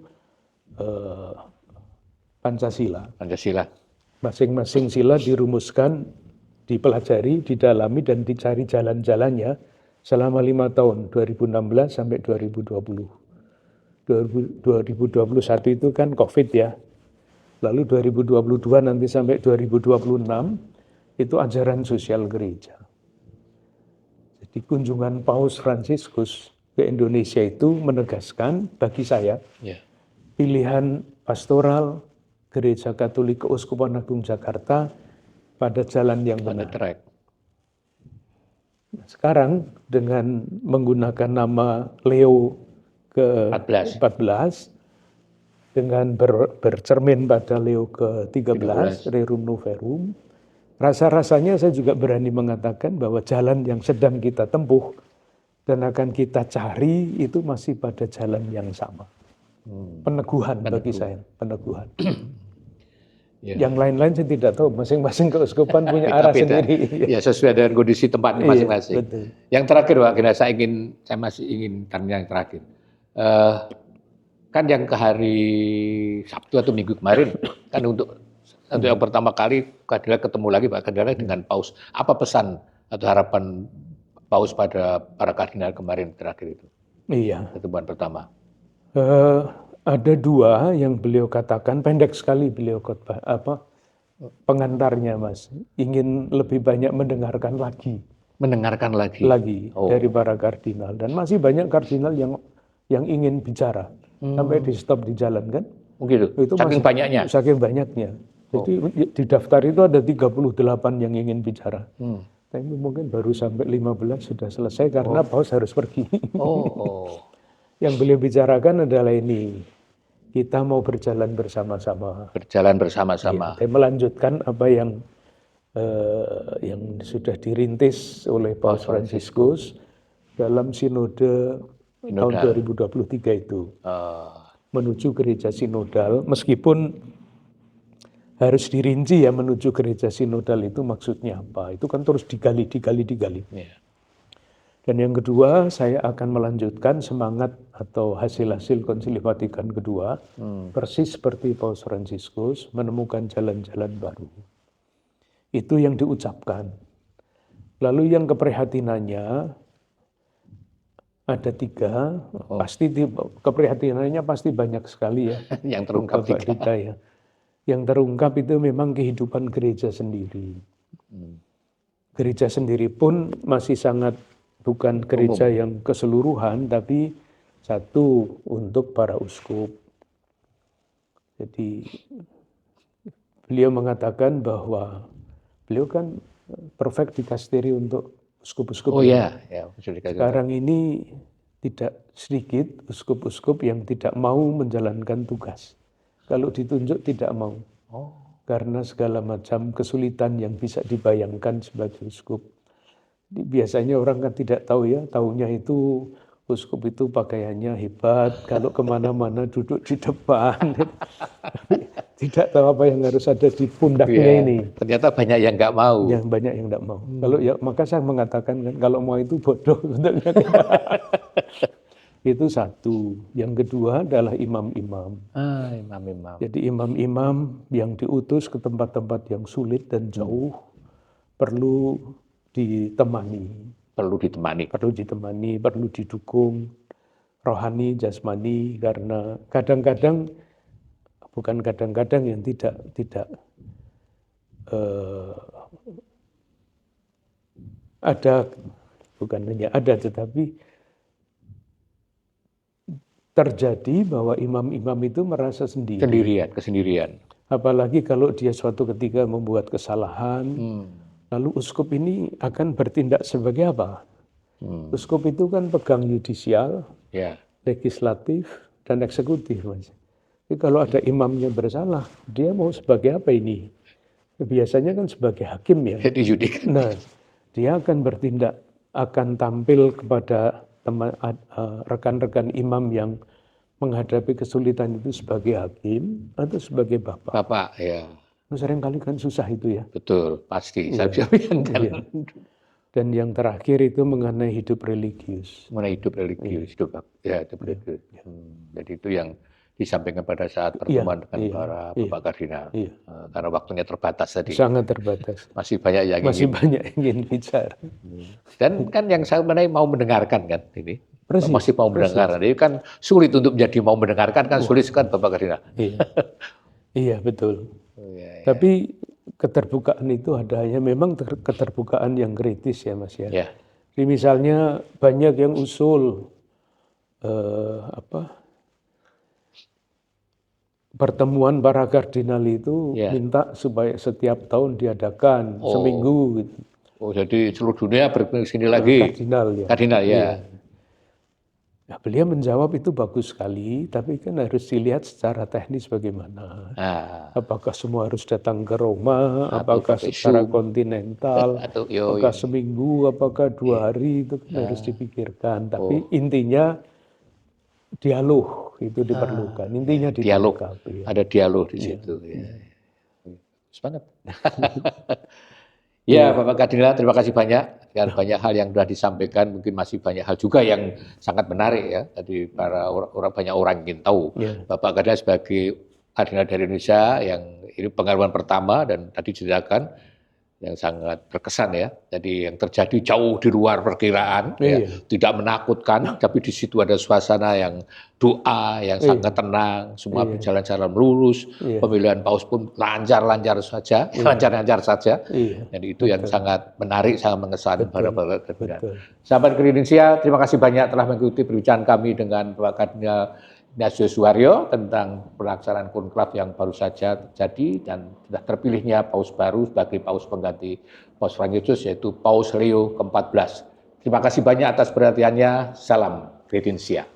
Pancasila. Masing-masing sila dirumuskan, dipelajari, didalami, dan dicari jalan-jalannya selama 5 tahun, 2016 sampai 2020. 2021 itu kan COVID ya. Lalu 2022 nanti sampai 2026 itu ajaran sosial gereja. Jadi kunjungan Paus Fransiskus ke Indonesia itu menegaskan bagi saya pilihan pastoral Gereja Katolik Keuskupan Agung Jakarta pada jalan yang benar. Sekarang dengan menggunakan nama Leo ke-14 dengan bercermin pada Leo ke-13 Rerum Novarum, rasa-rasanya saya juga berani mengatakan bahwa jalan yang sedang kita tempuh dan akan kita cari itu masih pada jalan yang sama. Peneguhan bagi saya, peneguhan. Yang lain-lain saya tidak tahu, masing-masing keuskupan punya arah sendiri. Ya, sesuai dengan kondisi tempatnya masing-masing. Yang terakhir Pak Gina, saya masih ingin tanya yang terakhir. Kan yang ke hari Sabtu atau Minggu kemarin, kan untuk yang pertama kali Kardinal ketemu lagi Pak Kardinal dengan Paus. Apa pesan atau harapan Paus pada para kardinal kemarin terakhir itu? Iya. Pertemuan pertama. Ada dua yang beliau katakan, pendek sekali beliau khotbah, pengantarnya Mas, ingin lebih banyak mendengarkan lagi. Mendengarkan lagi? Dari para kardinal. Dan masih banyak kardinal yang ingin bicara. Sampai di stop di jalan kan. Begitu, itu saking banyaknya? Saking banyaknya. Jadi di daftar itu ada 38 yang ingin bicara. Tapi mungkin baru sampai 15 sudah selesai karena paus harus pergi. Yang beliau bicarakan adalah ini, kita mau berjalan bersama-sama. Berjalan bersama-sama. Dan melanjutkan apa yang sudah dirintis oleh Paus Fransiskus dalam sinode tahun 2023 itu. Menuju gereja sinodal, meskipun harus dirinci ya menuju gereja sinodal itu maksudnya apa. Itu kan terus digali. Dan yang kedua, saya akan melanjutkan semangat atau hasil-hasil Konsili Vatikan kedua, persis seperti Paus Fransiskus, menemukan jalan-jalan baru. Itu yang diucapkan. Lalu yang keprihatinannya, ada 3, pasti keprihatinannya pasti banyak sekali ya. Yang terungkap kita ya. Yang terungkap itu memang kehidupan gereja sendiri. Gereja sendiri pun masih sangat bukan gereja yang keseluruhan, tapi satu untuk para uskup. Jadi beliau mengatakan bahwa beliau kan perfect dikasteri untuk uskup-uskup. Sekarang ini tidak sedikit uskup-uskup yang tidak mau menjalankan tugas. Kalau ditunjuk tidak mau. Karena segala macam kesulitan yang bisa dibayangkan sebagai uskup. Biasanya orang kan tidak tahu ya, taunya itu uskup itu pakaiannya hebat, kalau kemana-mana duduk di depan. Tidak tahu apa yang harus ada di pundaknya ini. Ternyata banyak yang nggak mau. Banyak yang nggak mau. Kalau ya, maka saya mengatakan kan, kalau mau itu bodoh. Itu satu. Yang kedua adalah imam-imam. Imam-imam. Jadi imam-imam yang diutus ke tempat-tempat yang sulit dan jauh perlu ditemani. Perlu didukung rohani, jasmani, karena kadang-kadang yang tidak ada, bukan hanya ada, tetapi terjadi bahwa imam-imam itu merasa kesendirian. Apalagi kalau dia suatu ketika membuat kesalahan, lalu uskup ini akan bertindak sebagai apa? Uskup itu kan pegang yudisial, legislatif, dan eksekutif. Jadi kalau ada imamnya bersalah, dia mau sebagai apa ini? Biasanya kan sebagai hakim ya. Nah, dia akan bertindak, akan tampil kepada rekan-rekan imam yang menghadapi kesulitan itu sebagai hakim atau sebagai bapak. Seringkali kan susah itu ya. Betul, pasti. Saya bisa bayangkan. Dan yang terakhir itu mengenai hidup religius. Hidup religius. Jadi itu yang disampaikan pada saat pertemuan dengan para Bapak Kardinal. Karena waktunya terbatas tadi. Sangat terbatas. Masih banyak yang ingin bicara. Dan kan yang saya mengenai mau mendengarkan kan ini. Masih mau mendengarkan. Ini kan sulit untuk menjadi mau mendengarkan kan sulit kan Bapak Kardinal. Iya betul. Tapi keterbukaan itu adanya, memang keterbukaan yang kritis ya Mas ya. Jadi misalnya banyak yang usul pertemuan para kardinal itu minta supaya setiap tahun diadakan seminggu gitu. Jadi seluruh dunia berkesini lagi. Kardinal ya. Nah, beliau menjawab itu bagus sekali, tapi kan harus dilihat secara teknis bagaimana. Apakah semua harus datang ke Roma, apakah secara kontinental, apakah seminggu, apakah 2 hari, itu kan harus dipikirkan. Tapi intinya dialog itu diperlukan. Intinya dialog. Ada dialog di situ. Semangat. Ya, Bapak Kardinal, terima kasih banyak. Dengan banyak hal yang sudah disampaikan, mungkin masih banyak hal juga yang sangat menarik ya. Tadi banyak orang ingin tahu. Bapak Kardinal sebagai Kardinal dari Indonesia yang ini pengalaman pertama dan tadi diceritakan yang sangat berkesan ya. Jadi yang terjadi jauh di luar perkiraan, tidak menakutkan, tapi di situ ada suasana yang doa, yang sangat tenang, semua berjalan secara lurus, pemilihan paus pun lancar-lancar saja. Jadi itu yang sangat menarik, sangat mengesankan pada Bapak Kardinal. Sahabat Kredensia, terima kasih banyak telah mengikuti perbincangan kami dengan Bapak Kardinal Ignatius Suwaryo tentang pelaksanaan konklaf yang baru saja terjadi dan sudah terpilihnya Paus baru sebagai Paus pengganti Paus Franciszkus, yaitu Paus Leo ke-14. Terima kasih banyak atas perhatiannya. Salam Credentia.